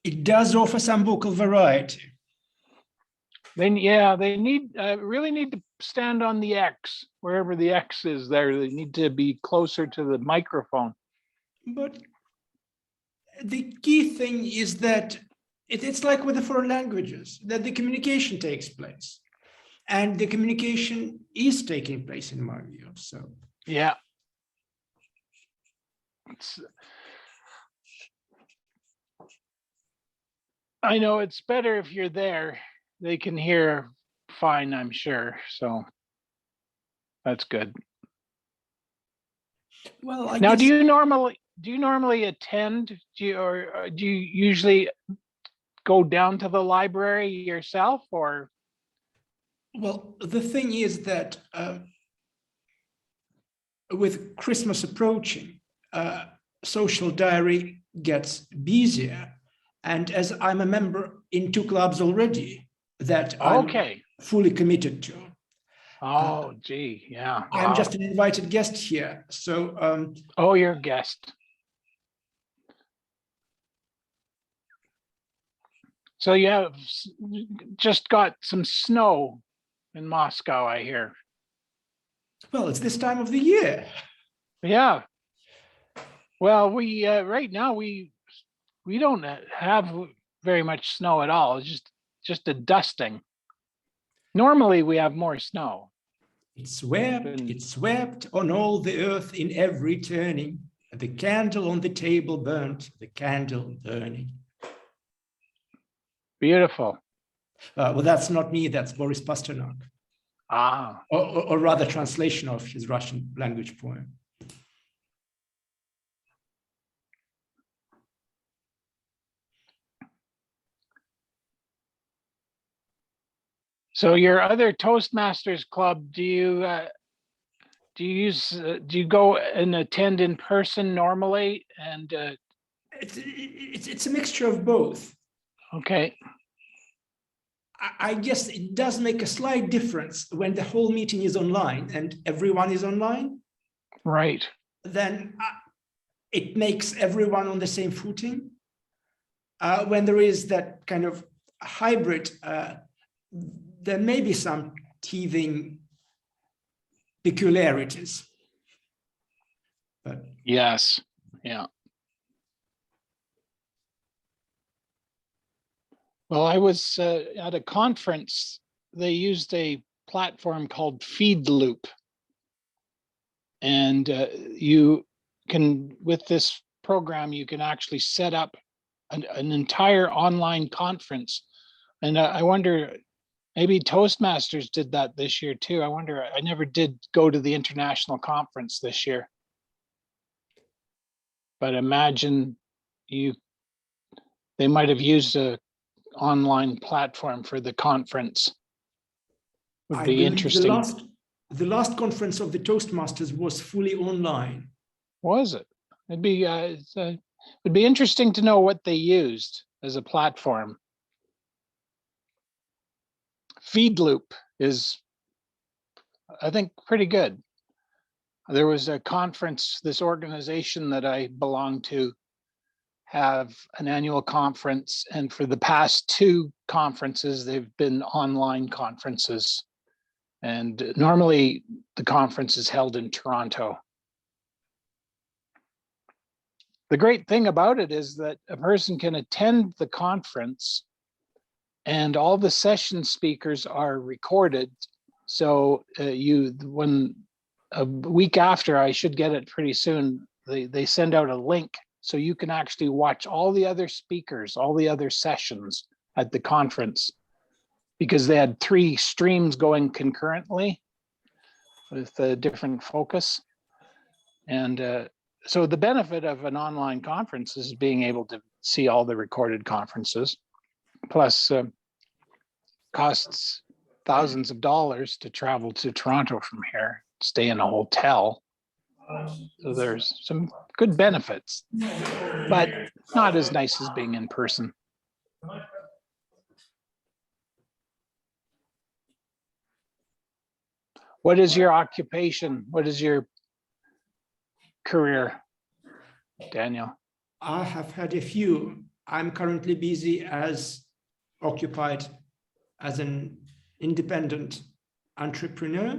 It does offer some vocal variety. Then, yeah, they need really need to stand on the X, wherever the X is there. They need to be closer to the microphone. But the key thing is that it's like with the foreign languages, that the communication takes place. And the communication is taking place in my view, so. Yeah. I know it's better if you're there. They can hear fine, I'm sure. So that's good. Well, I Now, guess, do you normally attend? Or do you usually go down to the library yourself, or? well, the thing is that with Christmas approaching, social diary gets busier. And as I'm a member in 2 clubs already that I'm Okay. fully committed to. Oh, gee, yeah. I'm Wow. just an invited guest here. So Oh, you're a guest. So you have just got some snow in Moscow, I hear. well, it's this time of the year. Yeah. Well, we right now we don't have very much snow at all. It's just a dusting. Normally we have more snow. It's swept on all the earth in every turning. The candle on the table burnt, the candle burning. Beautiful. Well, that's not me, that's Boris Pasternak. Ah. Or rather translation of his Russian language poem. So your other Toastmasters club, do you go and attend in person normally? And It's a mixture of both. okay. I guess it does make a slight difference when the whole meeting is online and everyone is online. Right. Then it makes everyone on the same footing. When there is that kind of hybrid, there may be some teething peculiarities. But yes, yeah. Well, I was at a conference. They used a platform called Feedloop. And you can, with this program, you can actually set up an entire online conference. And I wonder, maybe Toastmasters did that this year too. I wonder, I never did go to the international conference this year. But imagine they might have used a online platform for the conference. Would be interesting. The last conference of the Toastmasters was fully online. Was it? It'd be interesting to know what they used as a platform. Feedloop is, I think, pretty good. There was a conference, this organization that I belong to have an annual conference, and for the past 2 conferences, they've been online conferences. And normally the conference is held in Toronto. The great thing about it is that a person can attend the conference and all the session speakers are recorded. So when a week after, I should get it pretty soon, they send out a link so you can actually watch all the other speakers, all the other sessions at the conference, because they had 3 streams going concurrently with a different focus. And so the benefit of an online conference is being able to see all the recorded conferences, plus costs thousands of dollars to travel to Toronto from here, stay in a hotel. So there's some good benefits, but not as nice as being in person. What is your occupation? What is your career, Daniel? I have had a few. I'm currently busy as occupied as an independent entrepreneur,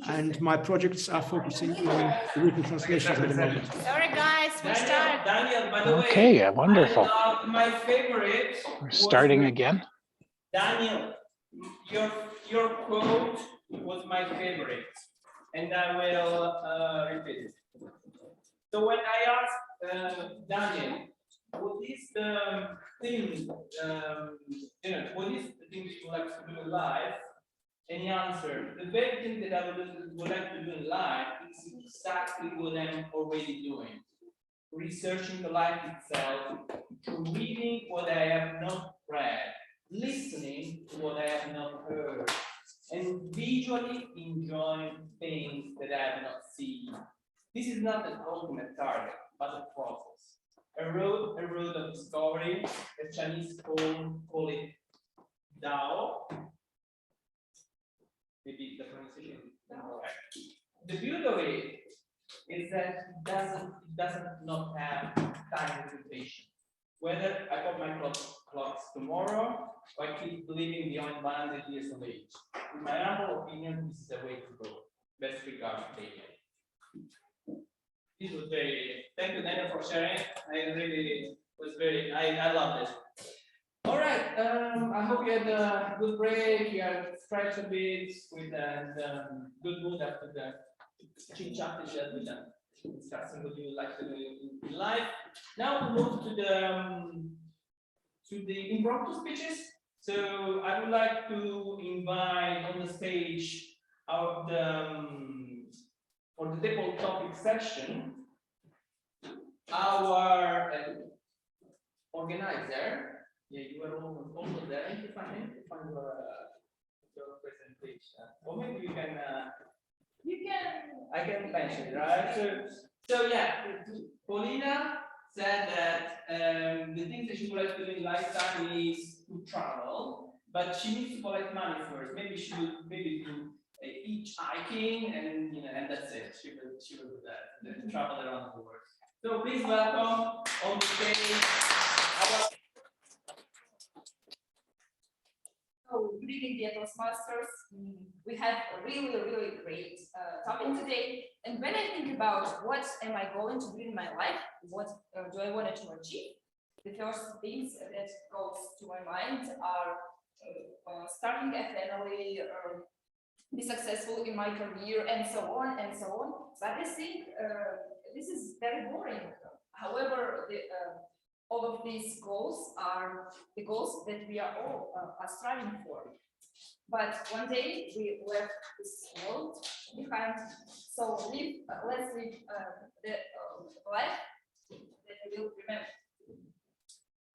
and my projects are focusing on written translations at the moment. Sorry, guys, we start. Daniel, by the way. Okay, wonderful. My favorite. We're was starting the- again. Daniel, your quote was my favorite, and I will repeat it. So when I asked Daniel, what is the thing, what is the thing that you like to do in life? And he answered, the very thing that I would like to do in life is exactly what I'm already doing. Researching the life itself, reading what I have not read, listening to what I have not heard, and visually enjoying things that I have not seen. This is not an ultimate target, but a process. A road of discovery. The Chinese call it Dao. Maybe the pronunciation is incorrect. The beauty of it is that it doesn't not have time limitation. Whether I got my clocks tomorrow or I keep living beyond 100 years of age. In my humble opinion, this is the way to go. Best regards, Daniel. This was thank you, Daniel, for sharing. I really was I love this. All right, I hope you had a good break, you had stretched a bit with good mood after the chit chat that we done, discussing what you like to do in life. Now we move to the impromptu speeches. So I would like to invite on the stage our for the table topic section, our organizer. Yeah, you were almost there. To find your presentation, or maybe you can. I can mention it, right? So yeah, Paulina said that the things that she would like to do in lifetime is to travel, but she needs to collect money first. Maybe she would do each hiking, and and that's it. She will do that, and then travel around the world. So please welcome on the stage our. So, good evening, dear Toastbusters. We have a really great topic today. And when I think about what am I going to do in my life, what do I want to achieve, the first things that goes to my mind are starting a family, be successful in my career, and so on and so on. But I think this is very boring. However, all of these goals are the goals that we are all are striving for. But one day we left this world behind. So let's live the life that we will remember.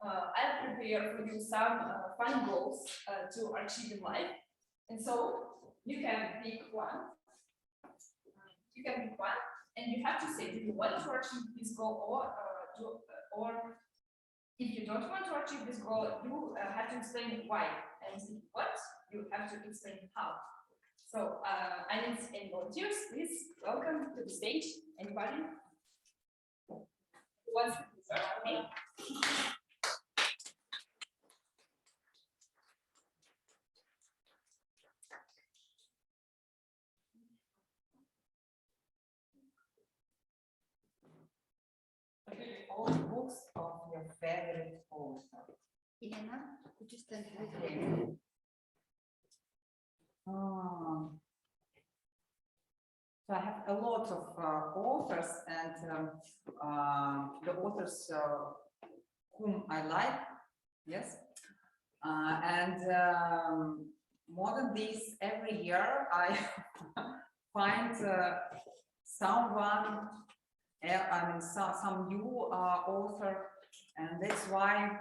I'll prepare for you some fun goals to achieve in life. And so you can pick one. You can pick one, and you have to say, do you want to achieve this goal, or if you don't want to achieve this goal, you have to explain why, and what you have to explain how. So I need any volunteers. Please welcome to the stage. Anybody who wants to start with me? All books of your favorite author. Elena, could you stand here? Okay. So I have a lot of authors, and the authors whom I like, yes. And more than this, every year I find someone, some new author, and that's why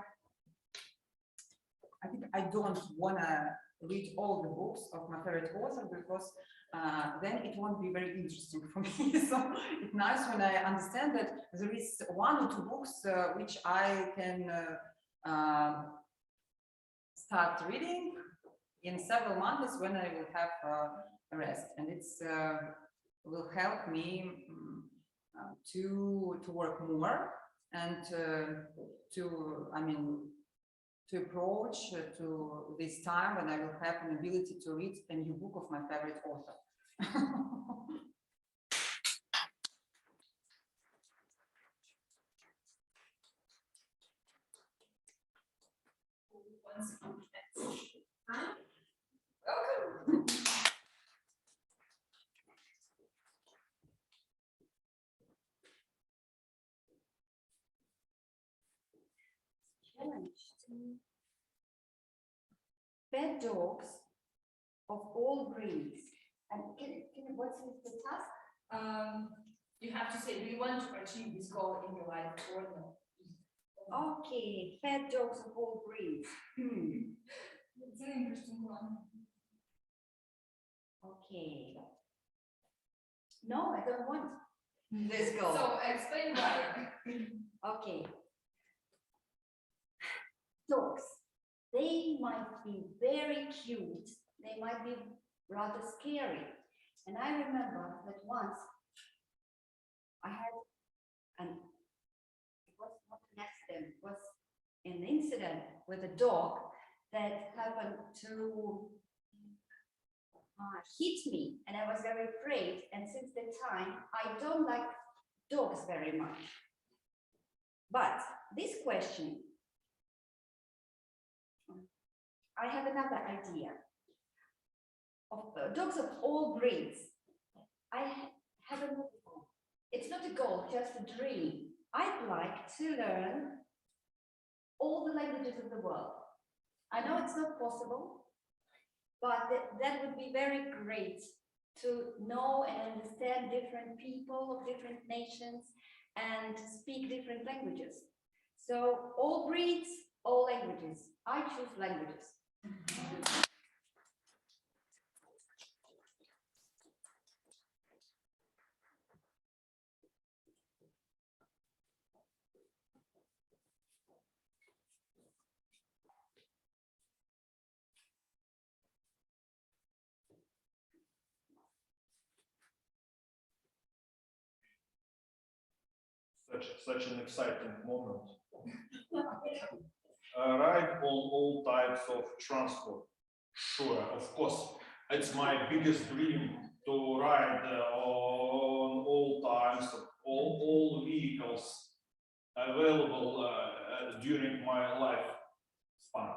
I think I don't want to read all the books of my favorite author, because then it won't be very interesting for me. So it's nice when I understand that there is one or two books which I can start reading in several months when I will have rest, and it's will help me to work more and to approach to this time when I will have an ability to read a new book of my favorite author. Welcome. Challenge to pet dogs of all breeds. And what's the task? You have to say, do you want to achieve this goal in your life or no? Okay, pet dogs of all breeds. It's an interesting one. Okay. No, I don't want. Let's go. So explain why. Okay. Dogs, they might be very cute. They might be rather scary. And I remember that once I had it was not an accident, it was an incident with a dog that happened to hit me, and I was very afraid. And since that time, I don't like dogs very much. But this question, I have another idea of dogs of all breeds. I have a goal. It's not a goal, just a dream. I'd like to learn all the languages of the world. I know it's not possible, but that would be very great to know and understand different people of different nations and speak different languages. So all breeds, all languages. I choose languages. Such an exciting moment. Ride on all types of transport. Sure, of course, it's my biggest dream to ride on all types of all vehicles available during my lifespan,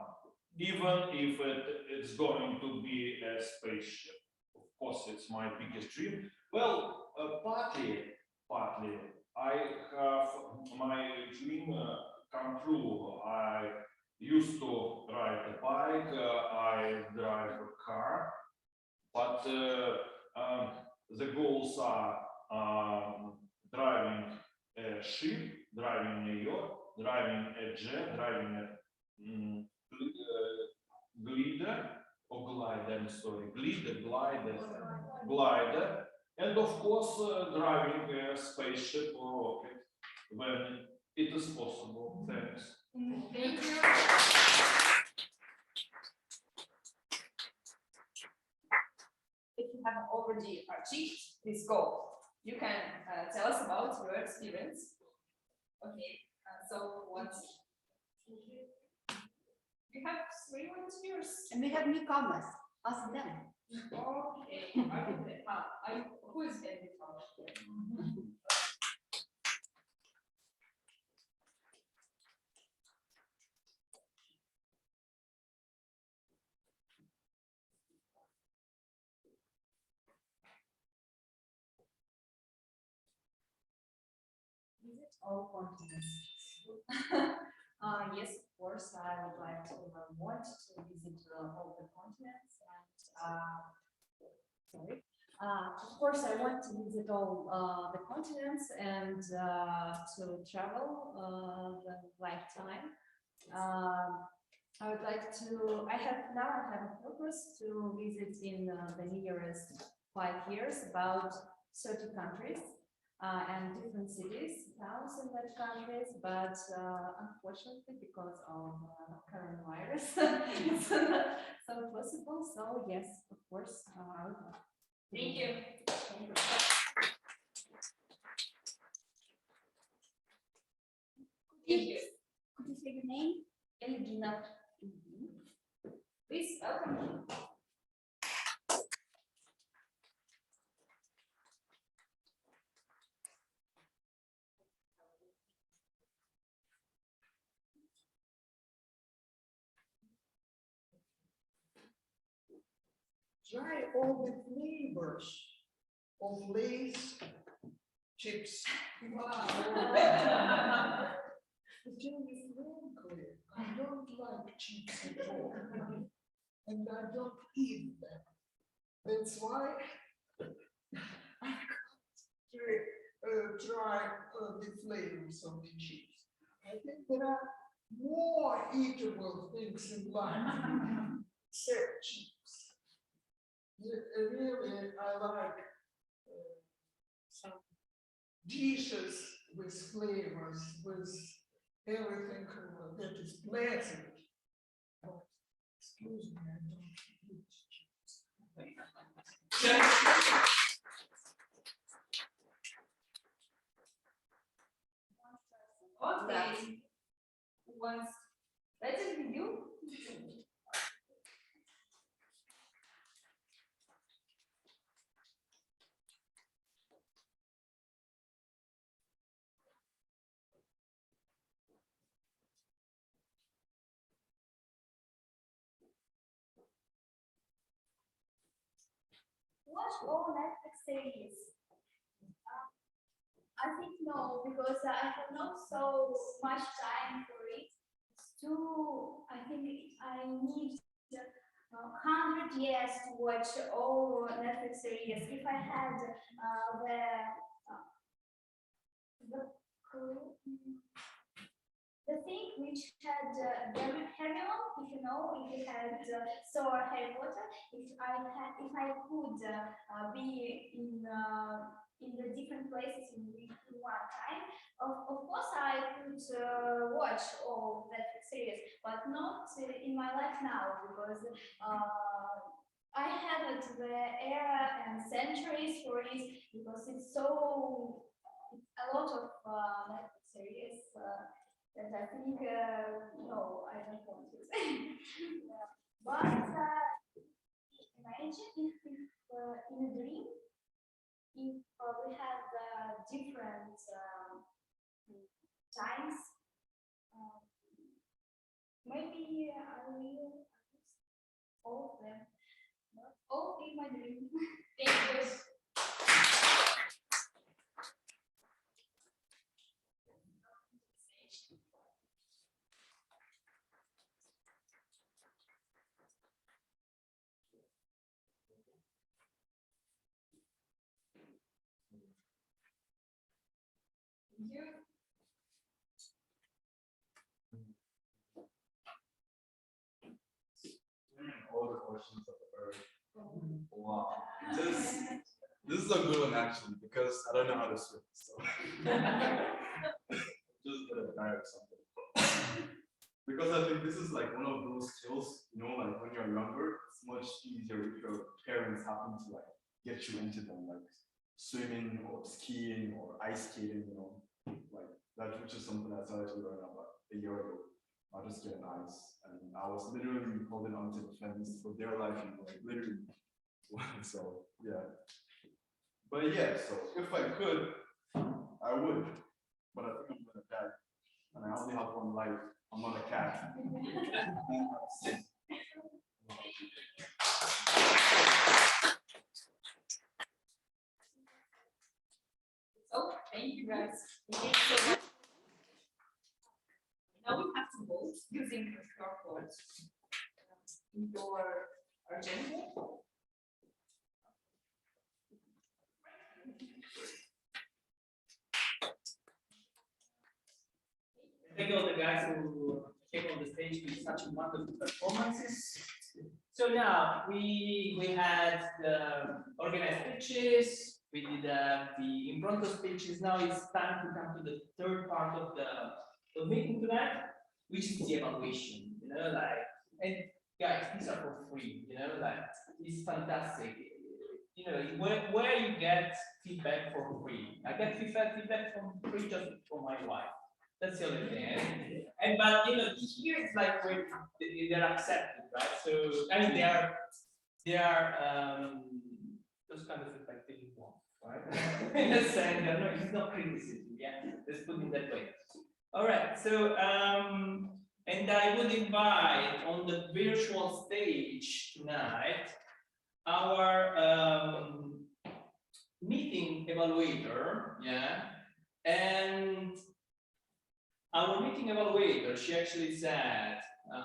even if it's going to be a spaceship. Of course, it's my biggest dream. Well, partly I have my dream come true. I used to ride a bike, I drive a car, but the goals are driving a ship, driving a yacht, driving a jet, driving a glider, glider, and of course driving a spaceship or rocket when it is possible. Thanks. Thank you. If you have already achieved this goal, you can tell us about your experience. Okay, so what? We have 3 volunteers. And we have newcomers. Ask them. Okay, who is the newcomer? Visit all continents. Yes, of course, I would like to want to visit all the continents, and sorry. Of course, I want to visit all the continents and to travel the lifetime. I would like to. I have a purpose to visit in the nearest 5 years about 30 countries. And different cities, towns in that countries, but unfortunately, because of coronavirus, it's not so possible. So yes, of course, I would Thank you. Thank you. Could you say your name? Elgina. Please welcome. Try all the flavors of Lay's chips. Wow. To tell you frankly, I don't like chips at all. And I don't eat them. That's why I can't try the flavors of the chips. I think there are more eatable things in life except chips. Really, I like some dishes with flavors, with everything that is pleasant. Oh, excuse me, I don't eat chips. Okay. Once better than you. Watch all Netflix series. I think no, because I have not so much time for it. It's too, I think I need 100 years to watch all Netflix series. If I had the thing which had Hermione, if you know, if you had saw Harry Potter, if I could be in the different places in one time, of course I could watch all that series, but not in my life now, because I haven't the era and centuries for it, because it's so a lot of Netflix series. And I think, no, I don't want to say. But imagine if in a dream, if we have different times, maybe I will all of them, not all in my dream. Thank you. All the questions of the bird. Wow. This is a good one actually, because I don't know how to swim. So just get a dive or something. Because I think this is like one of those skills, you know, like when you're younger, it's much easier if your parents happen to like get you into them, like swimming or skiing or ice skating, you know, like that, which is something I started to learn about a year ago. I just get an ice, and I was literally holding on to the fence for their life, like literally. So yeah, but yeah, so if I could, I would, but I think I'm gonna die, and I only have one life. I'm not a cat. So thank you guys. Thank you so much. Now we have to vote using the QR code in your agenda. Thank you all the guys who came on the stage with such wonderful performances. So now we had the organized speeches, we did the impromptu speeches. Now it's time to come to the third part of the meeting tonight, which is the evaluation. You know, like, and guys, these are for free. You know, like, it's fantastic. you know, where you get feedback for free. I get feedback from free just from my wife. That's the only thing. And but you know, here it's like where they're accepted, right? So I mean, they are those kind of feedback that you want, right? In a sense, no, it's not criticism. Yeah, let's put it that way. All right. So and I would invite on the virtual stage tonight our meeting evaluator, yeah, and our meeting evaluator, she actually said,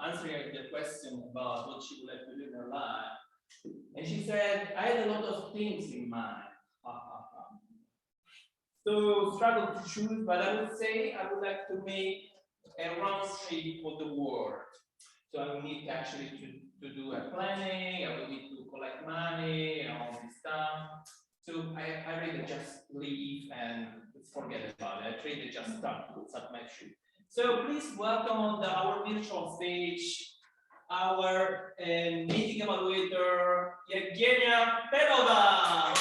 answering the question about what she would like to do in her life, and she said, I had a lot of things in mind. So struggle to choose, but I would say I would like to make a round trip for the world. So I will need actually to do a planning, I will need to collect money, and all this stuff. So I really just leave and forget about it. I really just start my trip. So please welcome on our virtual stage our meeting evaluator, Yevgenia Perova.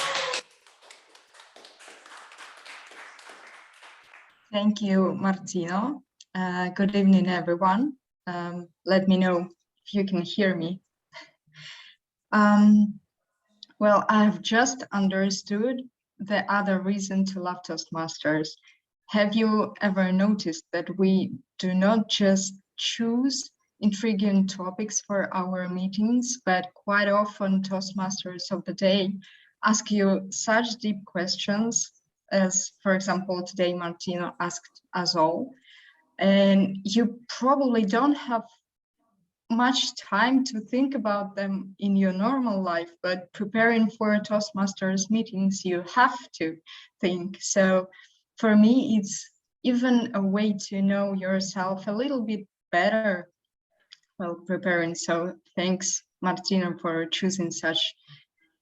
Thank you, Martino. Good evening, everyone. Let me know if you can hear me. Well, I've just understood the other reason to love Toastmasters. Have you ever noticed that we do not just choose intriguing topics for our meetings, but quite often Toastmasters of the day ask you such deep questions as, for example, today Martino asked us all, and you probably don't have much time to think about them in your normal life, but preparing for Toastmasters meetings, you have to think. So for me, it's even a way to know yourself a little bit better while preparing. So thanks, Martino, for choosing such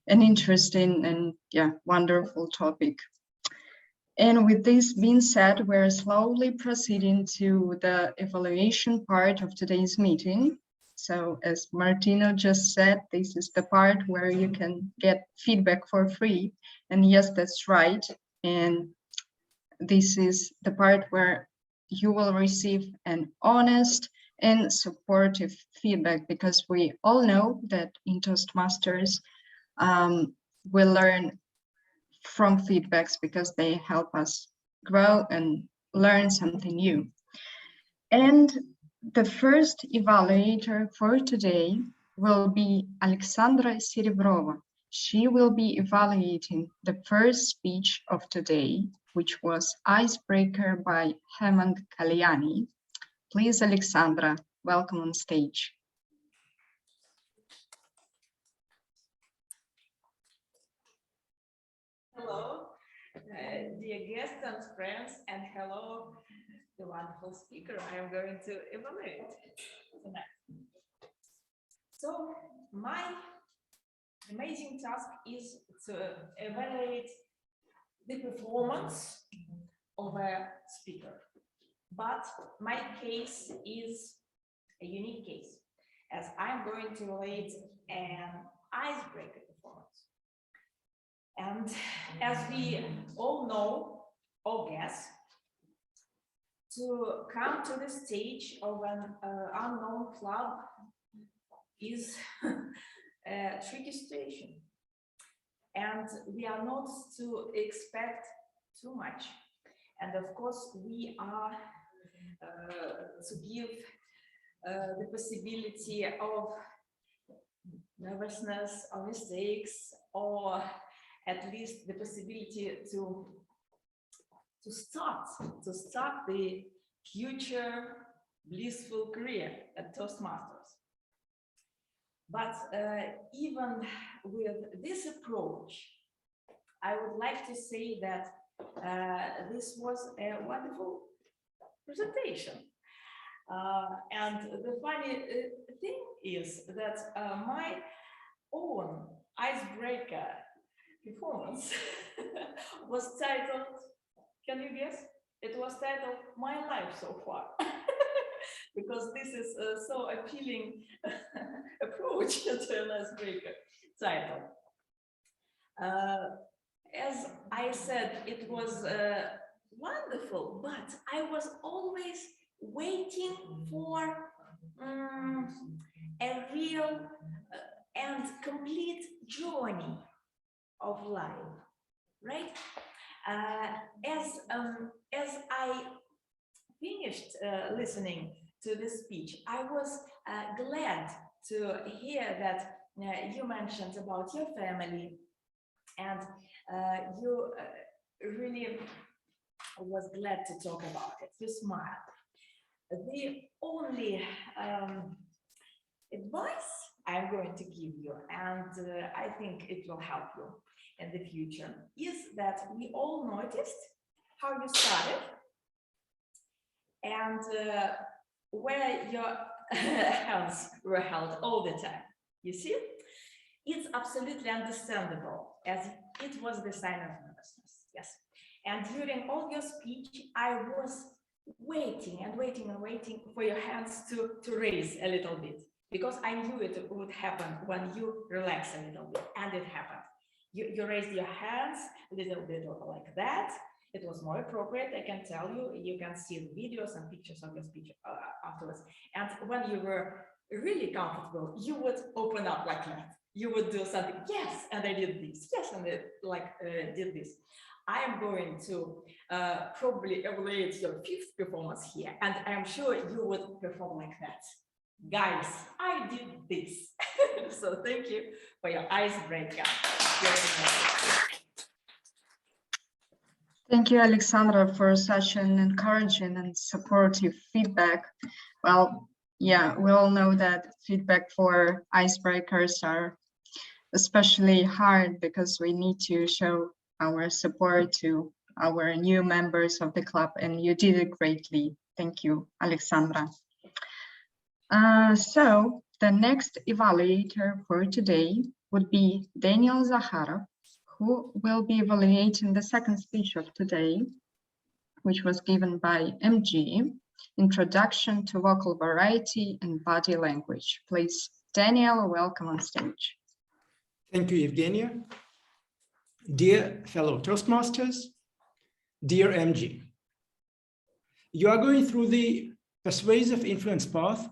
an interesting and wonderful topic. And with this being said, we're slowly proceeding to the evaluation part of today's meeting. So as Martino just said, this is the part where you can get feedback for free. And yes, that's right. And this is the part where you will receive an honest and supportive feedback, because we all know that in Toastmasters, we learn from feedbacks because they help us grow and learn something new. And the first evaluator for today will be Alexandra Serebrova. She will be evaluating the first speech of today, which was Icebreaker by Hemant Kalyani. Please, Alexandra, welcome on stage. Hello, dear guests and friends, and hello, the wonderful speaker I am going to evaluate tonight. So my amazing task is to evaluate the performance of a speaker, but my case is a unique case, as I'm going to evaluate an icebreaker performance. And as we all know, or guess, to come to the stage of an unknown club is a tricky situation. And we are not to expect too much. And of course, we are to give the possibility of nervousness or mistakes, or at least the possibility to start the future blissful career at Toastmasters. But even with this approach, I would like to say that this was a wonderful presentation. And the funny thing is that my own icebreaker performance was titled, can you guess? It was titled My Life So Far. Because this is so appealing approach to an icebreaker title. As I said, it was wonderful, but I was always waiting for a real and complete journey of life, right? As I finished listening to this speech, I was glad to hear that you mentioned about your family, and you really was glad to talk about it. You smiled. The only advice I'm going to give you, and I think it will help you in the future, is that we all noticed how you started and where your hands were held all the time. You see, it's absolutely understandable, as it was the sign of nervousness. Yes. And during all your speech, I was waiting and waiting and waiting for your hands to raise a little bit, because I knew it would happen when you relax a little bit, and it happened. You raised your hands a little bit like that. It was more appropriate, I can tell you. You can see the videos and pictures of your speech afterwards. And when you were really comfortable, you would open up like that. You would do something, yes, and I did this, yes, and I did this. I am going to probably evaluate your fifth performance here, and I am sure you would perform like that. Guys, I did this. So thank you for your icebreaker. Thank you, Alexandra, for such an encouraging and supportive feedback. Well, yeah, we all know that feedback for icebreakers are especially hard because we need to show our support to our new members of the club, and you did it greatly. Thank you, Alexandra. So the next evaluator for today would be Daniel Zakharov, who will be evaluating the second speech of today, which was given by MG, Introduction to Vocal Variety and Body Language. Please, Daniel, welcome on stage. Thank you, Evgenia. Dear fellow Toastmasters, dear MG, you are going through the persuasive influence path,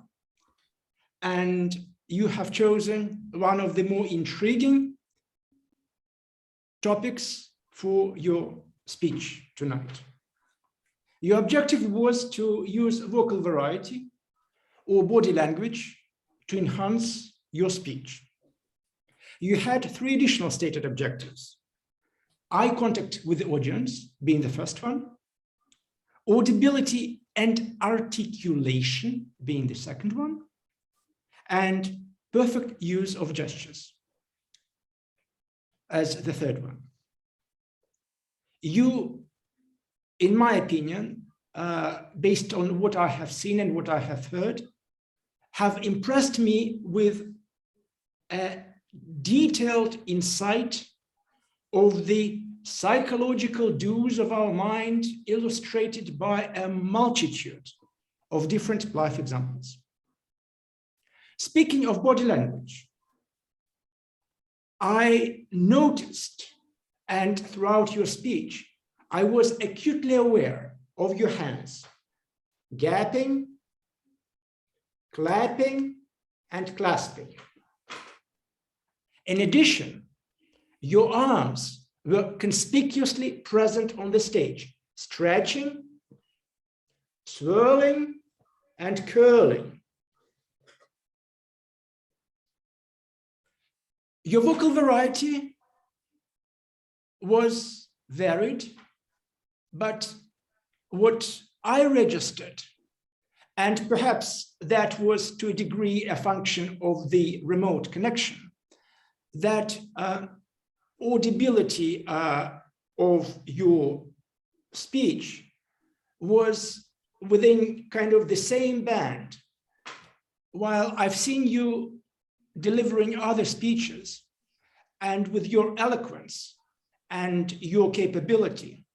and you have chosen one of the more intriguing topics for your speech tonight. Your objective was to use vocal variety or body language to enhance your speech. You had three additional stated objectives: eye contact with the audience being the first one, audibility and articulation being the second one, and perfect use of gestures as the third one. You, in my opinion, based on what I have seen and what I have heard, have impressed me with a detailed insight of the psychological dues of our mind, illustrated by a multitude of different life examples. Speaking of body language, I noticed, and throughout your speech, I was acutely aware of your hands gapping, clapping, and clasping. In addition, your arms were conspicuously present on the stage, stretching, swirling, and curling. Your vocal variety was varied, but what I registered, and perhaps that was to a degree a function of the remote connection, that audibility of your speech was within kind of the same band. While I've seen you delivering other speeches, and with your eloquence and your capability,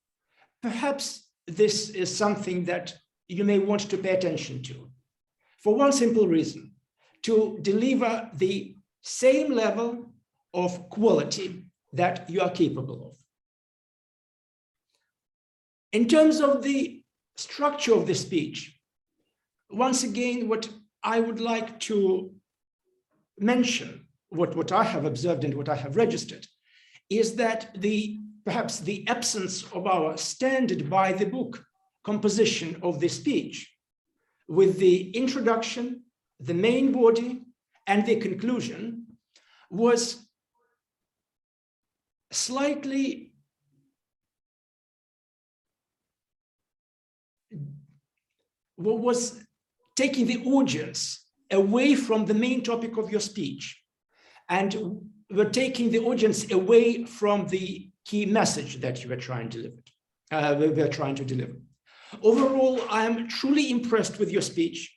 perhaps this is something that you may want to pay attention to, for one simple reason: to deliver the same level of quality that you are capable of. In terms of the structure of the speech, once again, what I would like to mention, what I have observed and what I have registered, is that perhaps the absence of our standard by the book composition of the speech, with the introduction, the main body, and the conclusion, was slightly was taking the audience away from the main topic of your speech, and were taking the audience away from the key message that you were trying to deliver. Overall, I am truly impressed with your speech.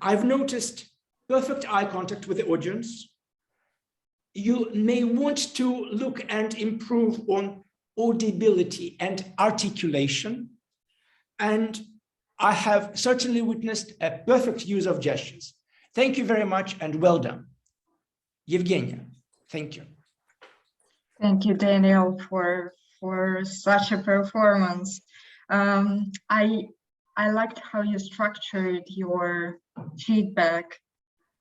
I've noticed perfect eye contact with the audience. You may want to look and improve on audibility and articulation. And I have certainly witnessed a perfect use of gestures. Thank you very much and well done. Evgenia, thank you. Thank you, Daniel, for such a performance. I liked how you structured your feedback.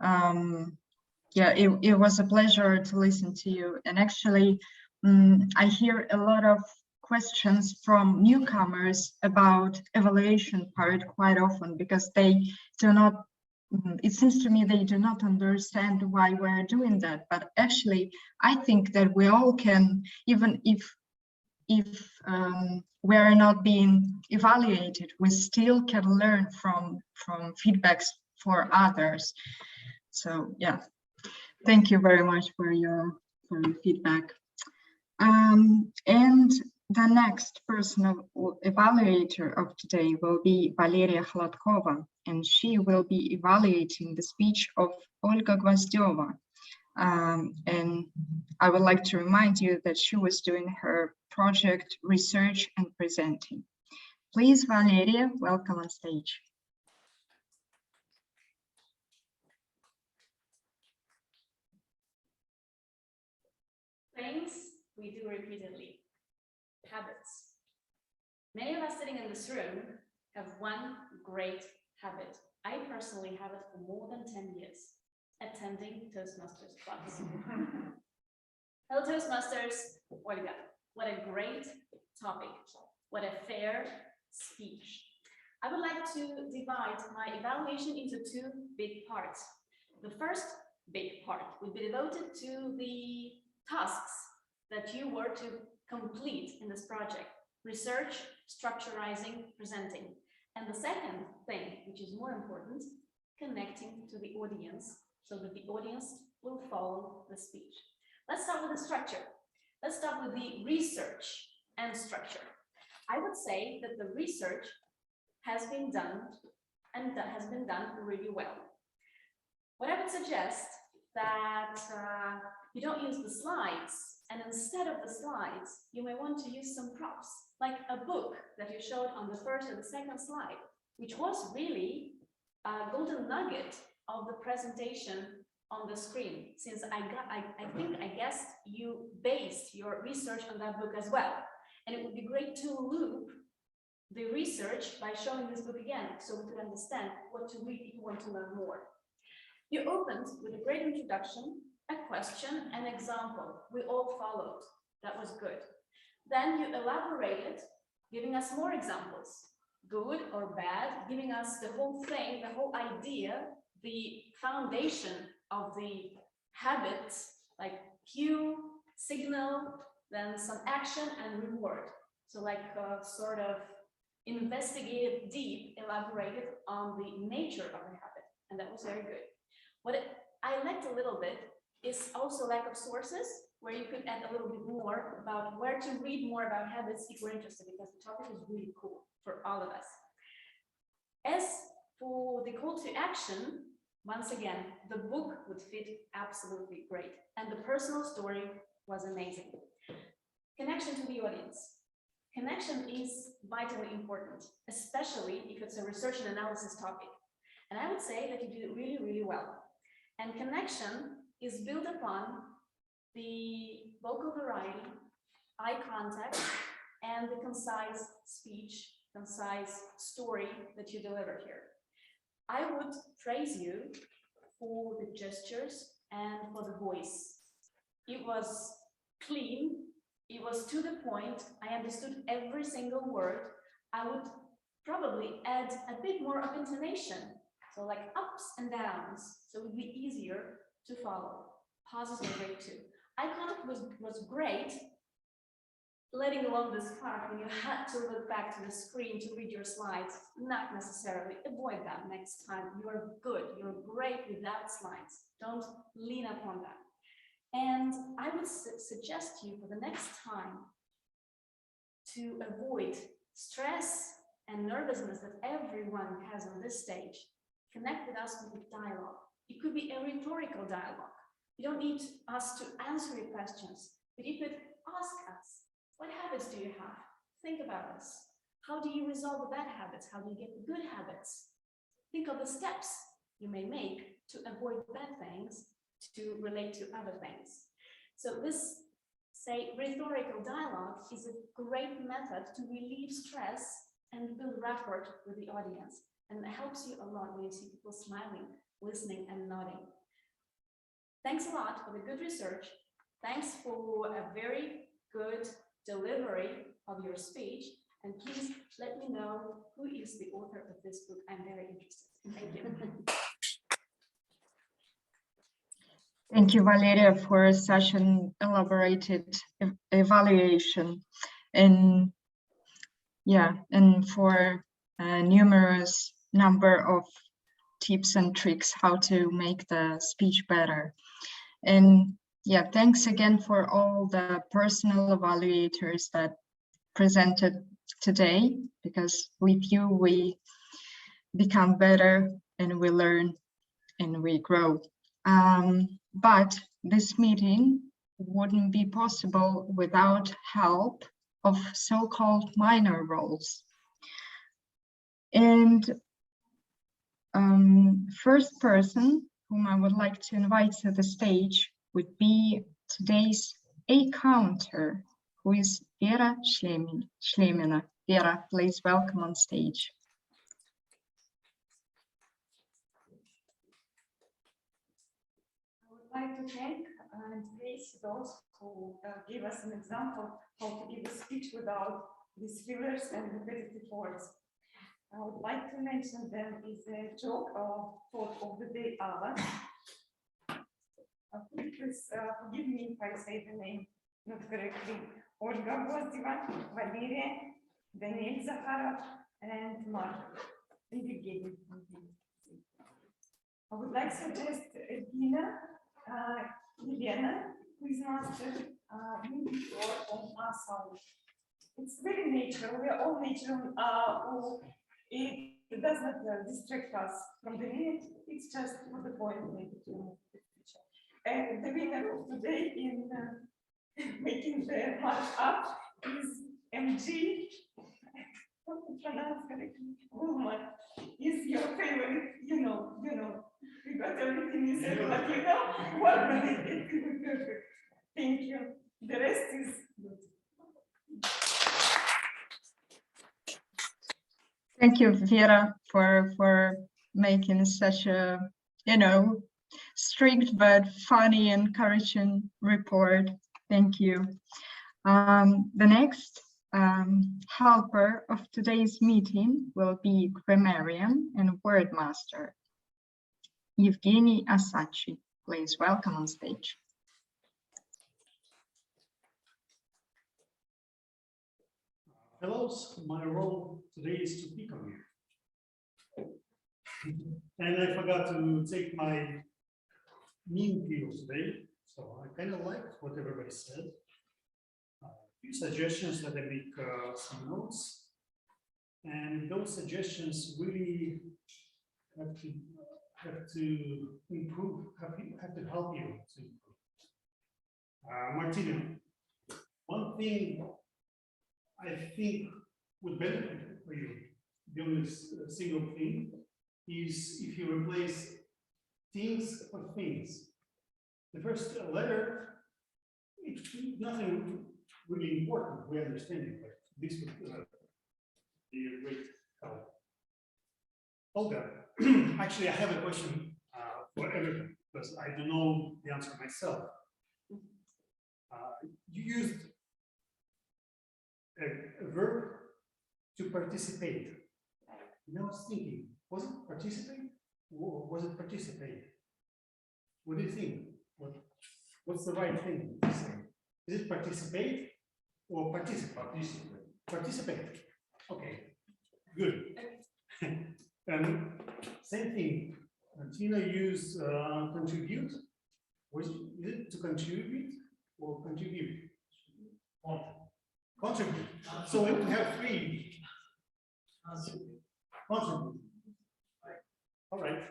Yeah, it was a pleasure to listen to you. And actually, I hear a lot of questions from newcomers about evaluation part quite often, because they do not, it seems to me they do not understand why we're doing that. But actually, I think that we all can, even if we're not being evaluated, we still can learn from feedbacks for others. So yeah, thank you very much for your feedback. And the next personal evaluator of today will be Valeria Hladkova, and she will be evaluating the speech of Olga Gvozdeva. And I would like to remind you that she was doing her project research and presenting. Please, Valeria, welcome on stage. Things we do repeatedly. Habits. Many of us sitting in this room have one great habit. I personally have it for more than 10 years, attending Toastmasters clubs. Hello, Toastmasters. Olga, what a great topic. What a fair speech. I would like to divide my evaluation into two big parts. The first big part will be devoted to the tasks that you were to complete in this project: research, structurizing, presenting. And the second thing, which is more important, connecting to the audience so that the audience will follow the speech. Let's start with the structure. Let's start with the research and structure. I would say that the research has been done, and that has been done really well. What I would suggest that you don't use the slides, and instead of the slides, you may want to use some props, like a book that you showed on the first and the second slide, which was really a golden nugget of the presentation on the screen, since I guessed you based your research on that book as well. And it would be great to loop the research by showing this book again, so we could understand what to read if you want to learn more. You opened with a great introduction, a question, an example. We all followed. That was good. Then you elaborated, giving us more examples, good or bad, giving us the whole thing, the whole idea, the foundation of the habits, like cue, signal, then some action and reward. So like sort of investigative, deep, elaborated on the nature of the habit. And that was very good. What I lacked a little bit is also lack of sources, where you could add a little bit more about where to read more about habits if we're interested, because the topic is really cool for all of us. As for the call to action, once again, the book would fit absolutely great. And the personal story was amazing. Connection to the audience. Connection is vitally important, especially if it's a research and analysis topic. And I would say that you did it really, really well. And connection is built upon the vocal variety, eye contact, and the concise speech, concise story that you delivered here. I would praise you for the gestures and for the voice. It was clean, it was to the point, I understood every single word. I would probably add a bit more of intonation, so like ups and downs, so it would be easier to follow. Pauses were great too. Eye contact was great, letting alone this part when you had to look back to the screen to read your slides, not necessarily. Avoid that next time. You're good, you're great without slides. Don't lean upon that. And I would suggest to you for the next time to avoid stress and nervousness that everyone has on this stage. Connect with us with a dialogue. It could be a rhetorical dialogue. You don't need us to answer your questions, but you could ask us, what habits do you have? Think about this. How do you resolve the bad habits? How do you get the good habits? Think of the steps you may make to avoid bad things, to relate to other things. So this, say, rhetorical dialogue is a great method to relieve stress and build rapport with the audience. And it helps you a lot when you see people smiling, listening, and nodding. Thanks a lot for the good research. Thanks for a very good delivery of your speech. And please let me know who is the author of this book. I'm very interested. Thank you. Thank you, Valeria, for such an elaborated evaluation, and for a numerous number of tips and tricks how to make the speech better. And yeah, thanks again for all the personal evaluators that presented today, because with you we become better and we learn and we grow. But this meeting wouldn't be possible without help of so-called minor roles. And first person whom I would like to invite to the stage would be today's A-counter, who is Vera Schlemina. Vera, please welcome on stage. I would like to thank and praise those who gave us an example how to give a speech without these fillers and repetitive words. I would like to mention them is a joke of thought of the day hour. Please forgive me if I say the name not correctly. Olga Gvozdeva, Valeria, Daniel Zakharov, and Mark. I would like to suggest Gina, Elena, who is master on our sound. It's very natural. We are all natural. It does not distract us from the minute. It's just for the point maybe to move the picture. And the winner of today in making the mark up is MG. How to pronounce correctly? Woman is your favorite. You know. We got everything you said, but you know what made it perfect. Thank you. The rest is good. Thank you, Vera, for making such a, strict but funny, encouraging report. Thank you. The next helper of today's meeting will be grammarian and word master, Evgeny Asachi. Please welcome on stage. Fellows, my role today is to pick on you. And I forgot to take my meme pills today, so I kind of liked what everybody said. A few suggestions that I make some notes, and those suggestions really have to improve, have to help you to improve. Martina, one thing I think would benefit for you, the only single thing, is if you replace things for things. The first letter nothing really important, we understand it, but this would be a great help. Olga, actually, I have a question for everyone, because I don't know the answer myself. You used a verb to participate. And I was thinking, was it participate or was it participate? What do you think? What's the right thing to say? Is it participate or participate? Participate. Okay, good. And same thing. Tina used contribute. Is it to contribute or contribute? Contribute. So we have three. Contribute. All right.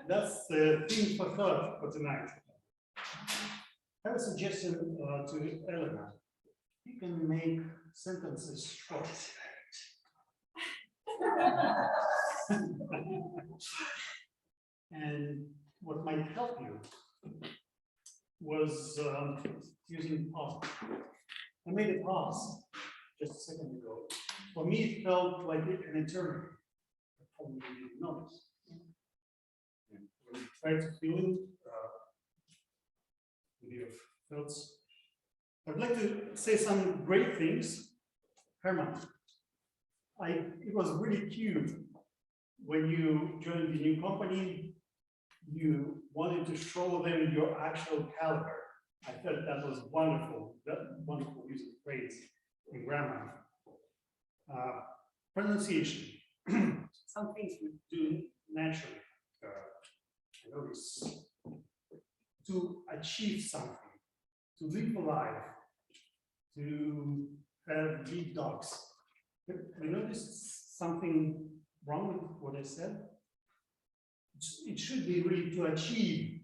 That's the theme for thought for tonight. I have a suggestion to Elena. You can make sentences short. And what might help you was using pause. I made a pause just a second ago. For me, it felt like an eternity. I probably didn't notice. And when you try to feel it, with your thoughts. I'd like to say some great things. Herman, it was really cute when you joined the new company. You wanted to show them your actual caliber. I thought that was wonderful. That wonderful use of phrase in grammar. Pronunciation. Some things we do naturally. I notice. To achieve something, to live a life, to have big dogs. You notice something wrong with what I said? It should be really to achieve.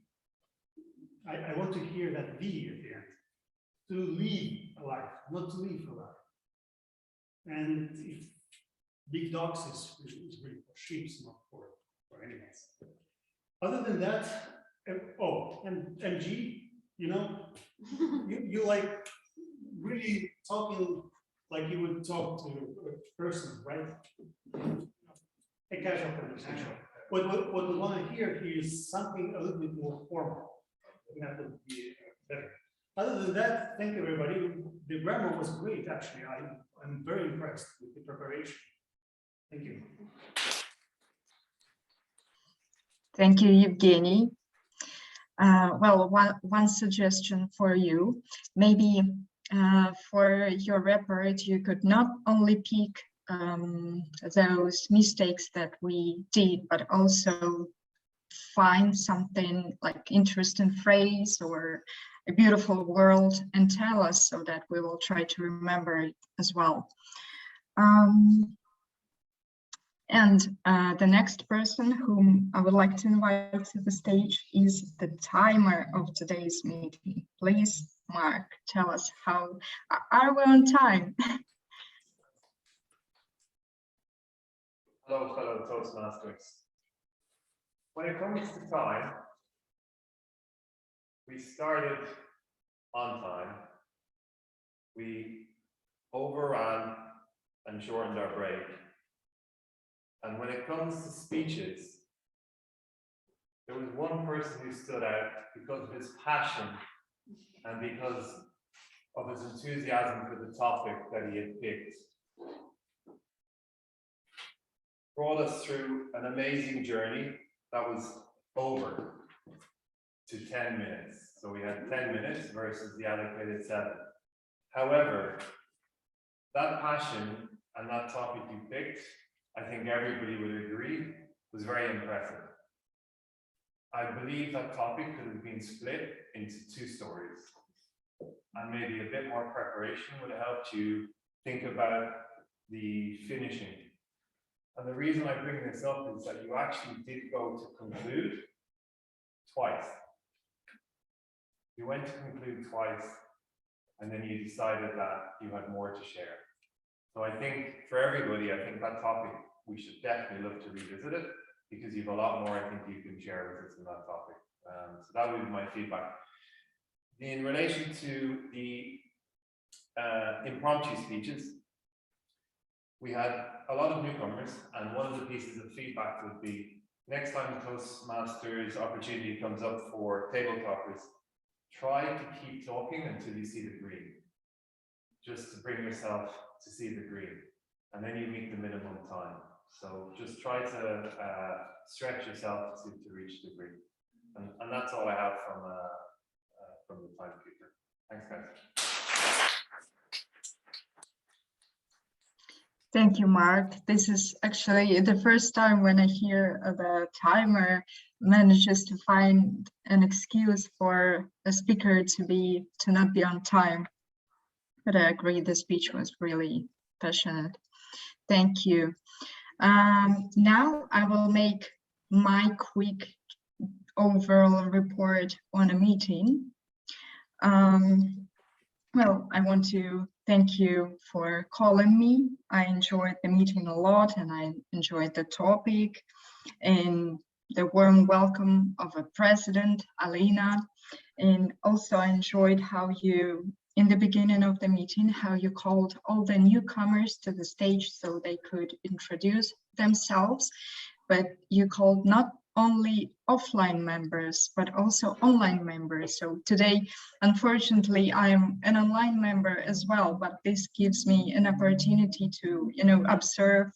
I want to hear that V at the end. To live a life, not to live a life. And if big dogs is really for sheep, not for animals. Other than that, oh, and MG, you know, you like really talking like you would talk to a person, right? A casual conversation. What we want to hear here is something a little bit more formal. That would be better. Other than that, thank you, everybody. The grammar was great, actually. I'm very impressed with the preparation. Thank you. Thank you, Evgeny. Well, one suggestion for you, maybe for your report, you could not only pick those mistakes that we did, but also find something like interesting phrase or a beautiful word and tell us so that we will try to remember it as well. And the next person whom I would like to invite to the stage is the timer of today's meeting. Please, Mark, tell us how are we on time? Hello, fellow Toastmasters. When it comes to time, we started on time. We overran and shortened our break. And when it comes to speeches, there was one person who stood out because of his passion and because of his enthusiasm for the topic that he had picked. Brought us through an amazing journey that was over to 10 minutes. So we had 10 minutes versus the allocated 7. However, that passion and that topic you picked, I think everybody would agree, was very impressive. I believe that topic could have been split into 2 stories. And maybe a bit more preparation would have helped you think about the finishing. And the reason I bring this up is that you actually did go to conclude twice. You went to conclude twice, and then you decided that you had more to share. So I think for everybody, I think that topic, we should definitely look to revisit it, because you have a lot more I think you can share with us in that topic. So that would be my feedback. In relation to the impromptu speeches, we had a lot of newcomers, and one of the pieces of feedback would be, next time the Toastmasters opportunity comes up for table talkers, try to keep talking until you see the green. Just to bring yourself to see the green, and then you meet the minimum time. So just try to stretch yourself to reach the green. And that's all I have from the timekeeper. Thanks, guys. Thank you, Mark. This is actually the first time when I hear the timer manages to find an excuse for a speaker to not be on time. But I agree, the speech was really passionate. Thank you. Now I will make my quick overall report on a meeting. Well, I want to thank you for calling me. I enjoyed the meeting a lot, and I enjoyed the topic and the warm welcome of a president, Alina. And also I enjoyed how you, in the beginning of the meeting, how you called all the newcomers to the stage so they could introduce themselves, but you called not only offline members, but also online members. So today, unfortunately, I am an online member as well, but this gives me an opportunity to, observe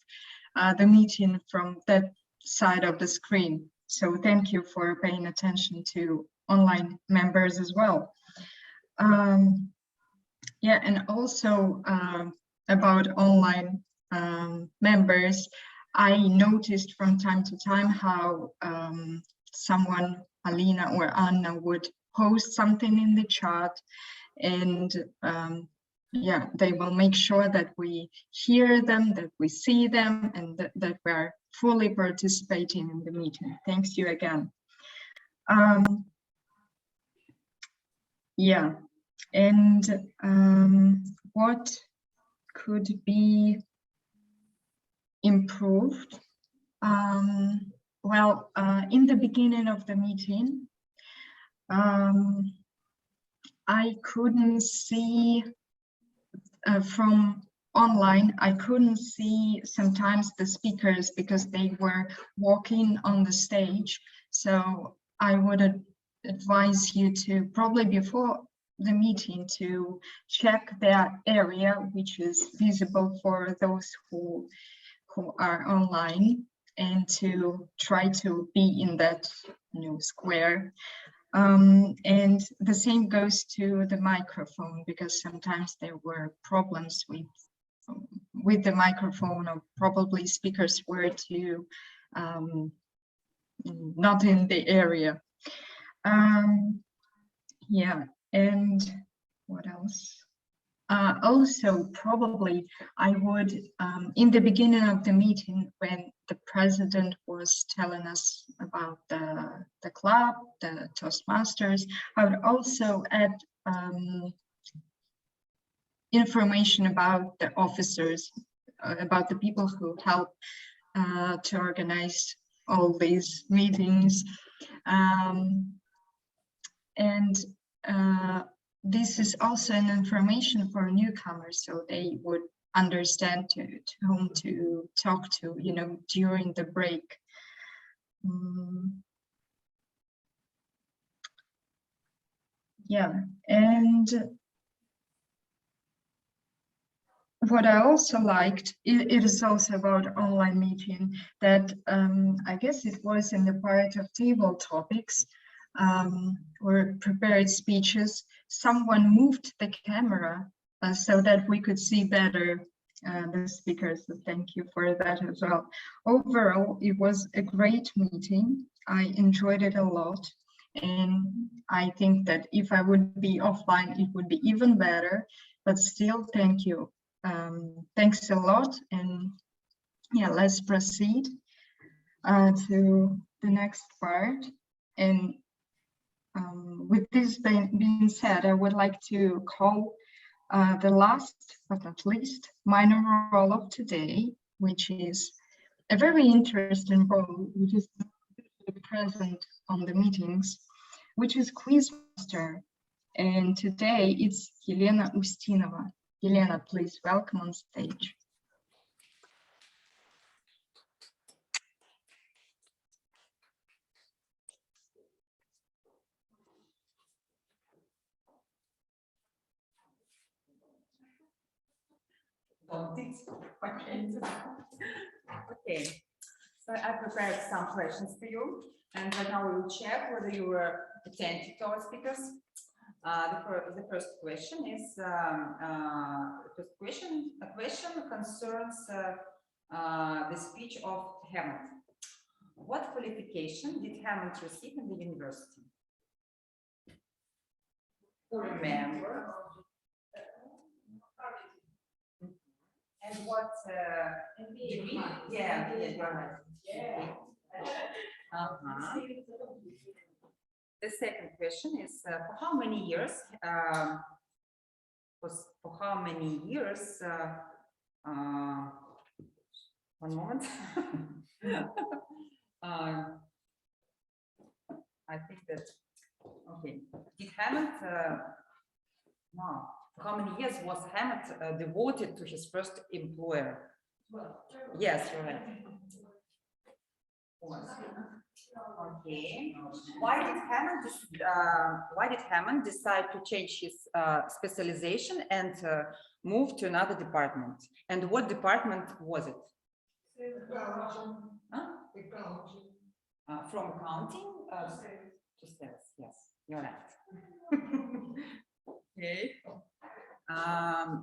the meeting from that side of the screen. So thank you for paying attention to online members as well. Yeah, and also about online members, I noticed from time to time how someone, Alina or Anna, would post something in the chat, and yeah, they will make sure that we hear them, that we see them, and that we're fully participating in the meeting. Thanks you again. Yeah, and what could be improved? Well, in the beginning of the meeting, I couldn't see from online, I couldn't see sometimes the speakers because they were walking on the stage. So I would advise you to probably before the meeting to check that area which is visible for those who are online, and to try to be in that square. And the same goes to the microphone, because sometimes there were problems with the microphone, or probably speakers were too not in the area. Yeah, and what else? Also, probably I would, in the beginning of the meeting, when the president was telling us about the club, the Toastmasters, I would also add information about the officers, about the people who help to organize all these meetings. And this is also an information for newcomers, so they would understand to whom to talk to, during the break. Yeah, and what I also liked, it is also about online meeting, that I guess it was in the part of table topics, or prepared speeches, someone moved the camera so that we could see better the speakers. So thank you for that as well. Overall, it was a great meeting. I enjoyed it a lot. And I think that if I would be offline, it would be even better. But still, thank you. Thanks a lot. And yeah, let's proceed to the next part. And with this being said, I would like to call the last but not least minor role of today, which is a very interesting role, which is present on the meetings, which is Quizmaster. And today it's Elena Ustinova. Elena, please welcome on stage. Okay, so I prepared some questions for you, and right now we will check whether you were attentive to our speakers. The first question is a question concerns the speech of Hammond. What qualification did Hammond receive in the university? Remember. And what degree? Yeah, you're right. The second question is for how many years? One moment. I think that okay. Did Hammond? No. How many years was Hammond devoted to his first employer? Yes, you're right. Okay. Why did Hammond decide to change his specialization and move to another department? And what department was it? From accounting to sales. Yes, you're right. Okay.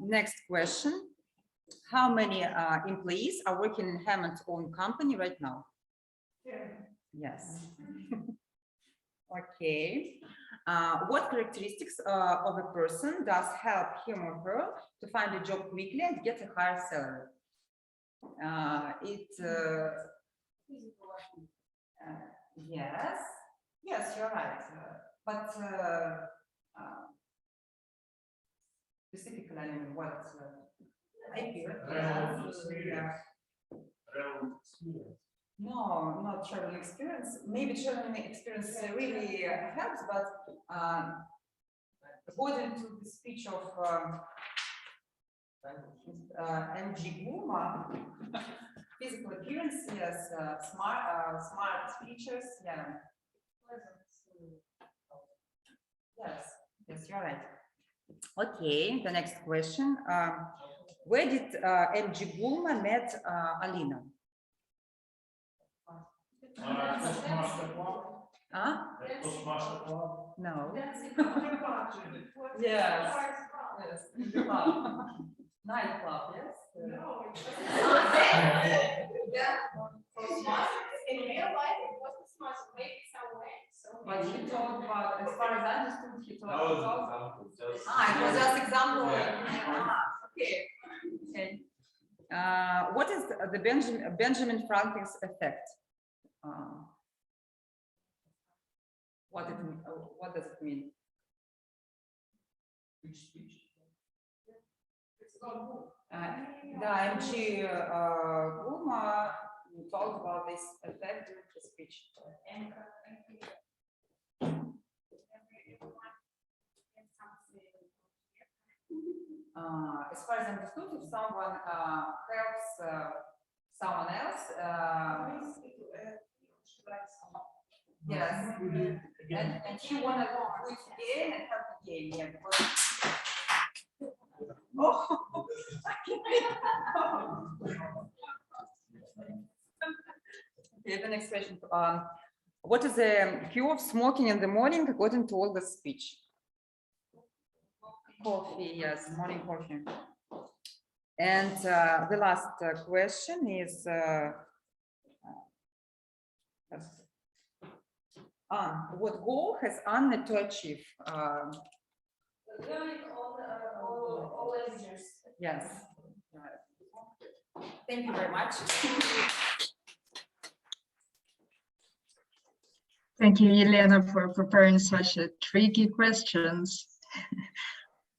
Next question. How many employees are working in Hammond's own company right now? Yes. Okay. What characteristics of a person does help him or her to find a job quickly and get a higher salary? Yes, you're right. But specifically, I mean, what No, not traveling experience. Maybe traveling experience really helps, but according to the speech of MG Guma, physical appearance, yes, smart features, yeah. Yes, you're right. Okay, the next question. Where did MG Guma met Alina? No. Yes. Nightclub, yes. In real life, it wasn't smart, maybe somewhere. But he talked about, as far as I understood, he talked about. It was just example. Okay. Okay. What is the Benjamin Franklin's effect? What does it mean? The MG Guma talked about this effect during the speech. As far as I understood, if someone helps someone else, yes, and she wanted to do it again and help again, yeah. Oh. Okay, the next question. What is the cure of smoking in the morning according to Olga's speech? Coffee, yes, morning coffee. And the last question is what goal has Anna to achieve? Learning all languages. Yes. Thank you very much. Thank you, Elena, for preparing such a tricky questions.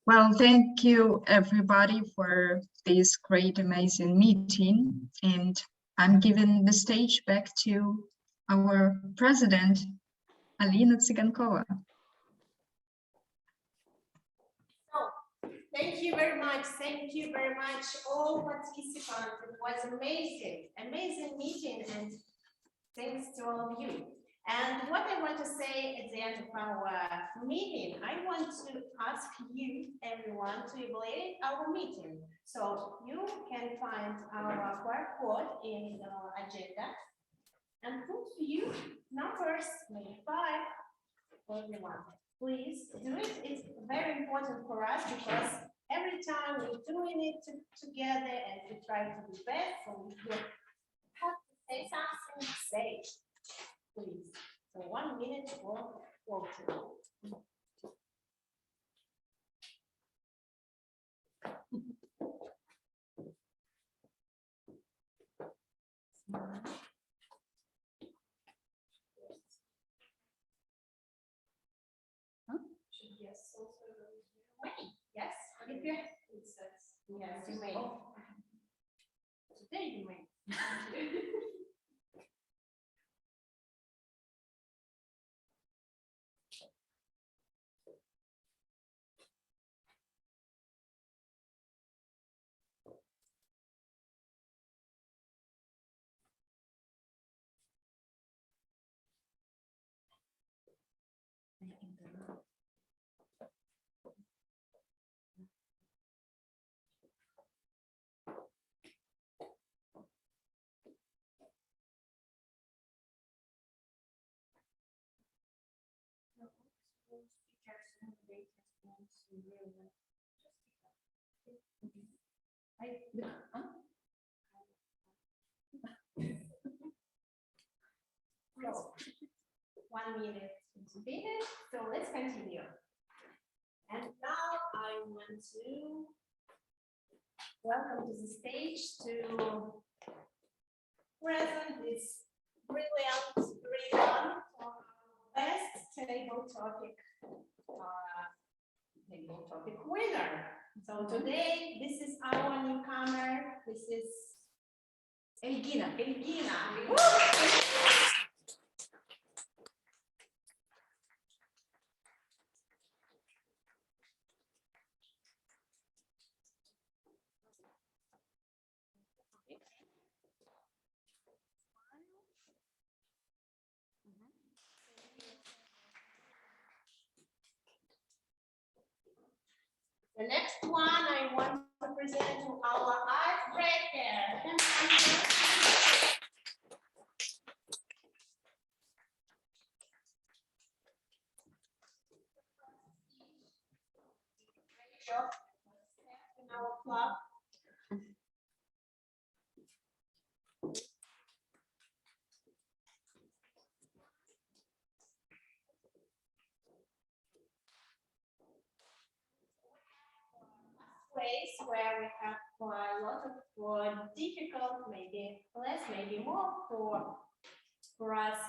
Well, thank you everybody for this great, amazing meeting. And I'm giving the stage back to our president, Alina Tsigankova. Thank you very much. Thank you very much, all participants. It was amazing, amazing meeting, and thanks to all of you. And what I want to say at the end of our meeting, I want to ask you, everyone, to evaluate our meeting. So you can find our QR code in the agenda and put few numbers, maybe 5 for everyone. Please do it. It's very important for us because every time we're doing it together and we try to be best, so we will have to say something, say it, please. So 1 minute for walkthrough. Yes, also yes, if you yes, you may. Today you may. So, 1 minute completed, so let's continue. And now I want to welcome to the stage to present this brilliant best table topic winner. So today, this is our newcomer. This is Elgina. Woo! The next one I want to present to our icebreaker. In our club. Place where we have a lot of difficult, maybe less, maybe more for us,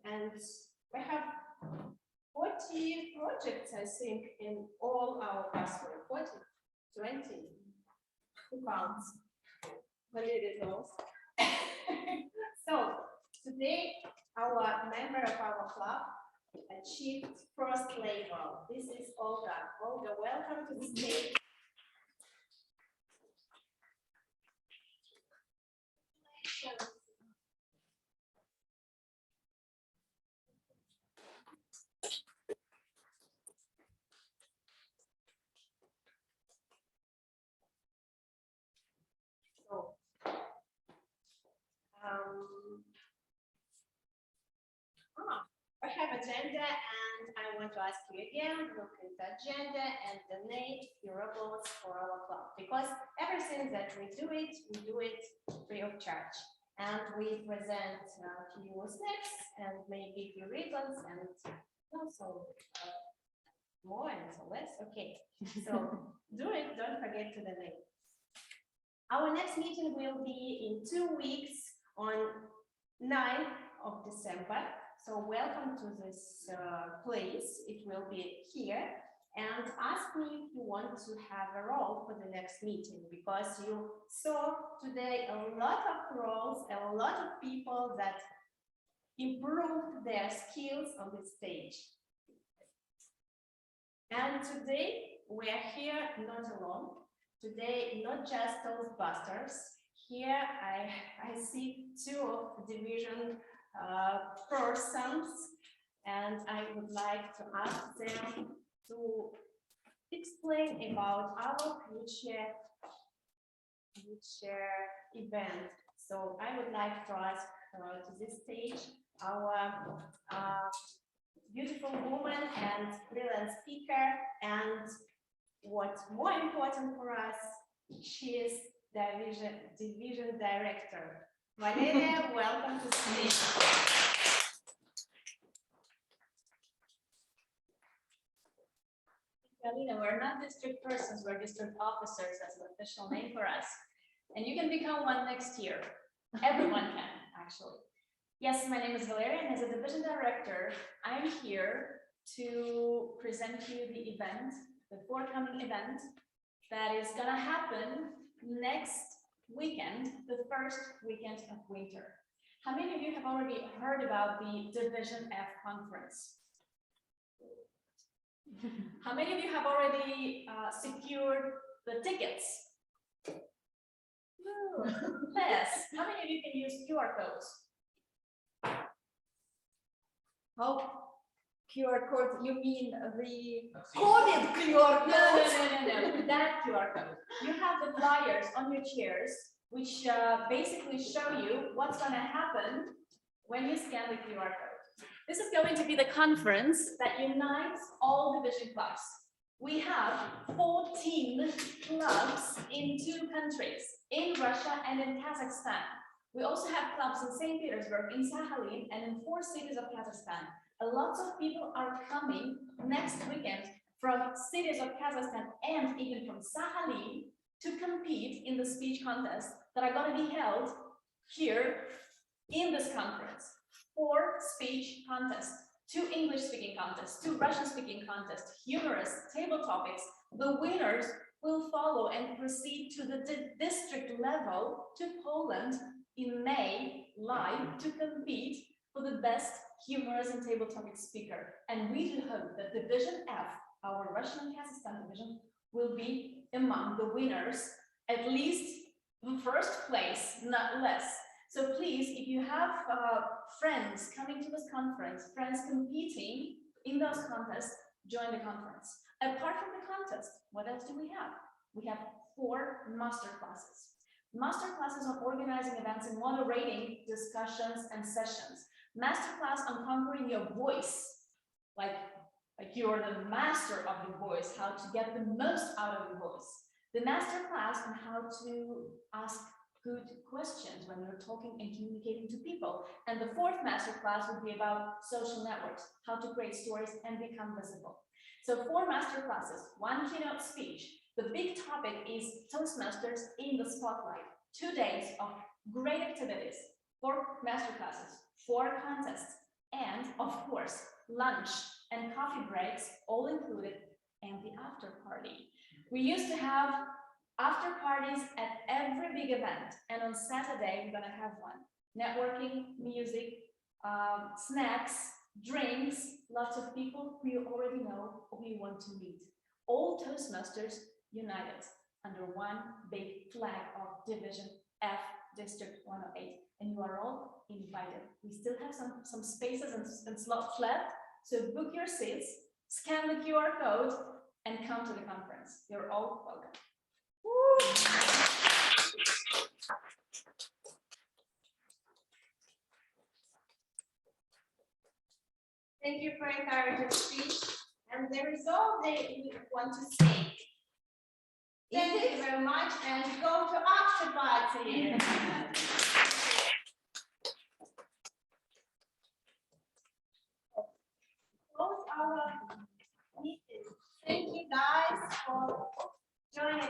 and we have 40 projects, I think, in all our classroom. 40, 20, who counts? But it is also. So today, our member of our club achieved first label. This is Olga. Olga, welcome to the stage. So, I have agenda, and I want to ask you again, look at the agenda and donate your rubles for our club, because everything that we do it free of charge. And we present to you snacks and maybe few ribbons and also more and so less. Okay, so do it, don't forget to donate. Our next meeting will be in 2 weeks on 9th of December. So welcome to this place. It will be here. And ask me if you want to have a role for the next meeting, because you saw today a lot of roles, a lot of people that improved their skills on the stage. And today we are here not alone. Today, not just Toastbusters. Here I see two of the division persons, and I would like to ask them to explain about our future event. So I would like to ask to this stage our beautiful woman and brilliant speaker, and what's more important for us, she is division director. Valeria, welcome to the stage. Galina, we're not district persons, we're district officers. That's an official name for us. And you can become one next year. Everyone can, actually. Yes, my name is Valeria, and as a division director, I'm here to present to you the event, the forthcoming event that is gonna happen next weekend, the first weekend of winter. How many of you have already heard about the Division F conference? How many of you have already secured the tickets? Less. How many of you can use QR codes? Oh, QR code, you mean the COVID QR code? No, that QR code. You have the flyers on your chairs, which basically show you what's going to happen when you scan the QR code. This is going to be the conference that unites all division clubs. We have 14 clubs in 2 countries, in Russia and in Kazakhstan. We also have clubs in St. Petersburg, in Sakhalin, and in 4 cities of Kazakhstan. A lot of people are coming next weekend from cities of Kazakhstan and even from Sakhalin to compete in the speech contests that are going to be held here in this conference. 4 speech contests, 2 English-speaking contests, 2 Russian-speaking contests, humorous table topics. The winners will follow and proceed to the district level to Poland in May live to compete for the best humorous and table topic speaker. And we do hope that Division F, our Russian and Kazakhstan division, will be among the winners, at least in first place, not less. So please, if you have friends coming to this conference, friends competing in those contests, join the conference. Apart from the contest, what else do we have? We have 4 master classes. Master classes on organizing events and moderating discussions and sessions. Masterclass on conquering your voice, like you're the master of your voice, how to get the most out of your voice. The masterclass on how to ask good questions when you're talking and communicating to people. And the 4th masterclass would be about social networks, how to create stories and become visible. So 4 masterclasses, 1 keynote speech. The big topic is Toastmasters in the spotlight. 2 days of great activities, 4 masterclasses, 4 contests, and of course, lunch and coffee breaks all included, and the after party. We used to have after parties at every big event, and on Saturday, we're gonna have one. Networking, music, snacks, drinks, lots of people who you already know or you want to meet. All Toastmasters united under one big flag of Division F, District 108, and you are all invited. We still have some spaces and slots left, so book your seats, scan the QR code, and come to the conference. You're all welcome. Woo! Thank you for encouraging speech. And there is all they want to say. Thank you very much, and go to after party. Close our meeting. Thank you guys for joining us.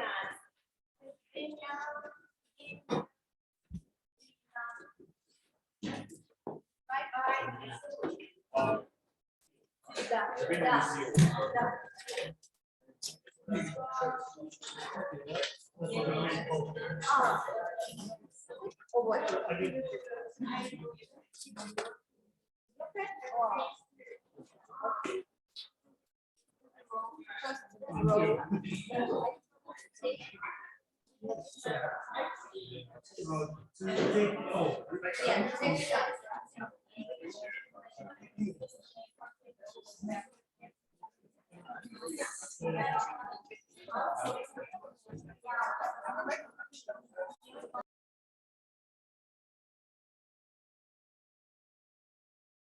Bye-bye. Yeah,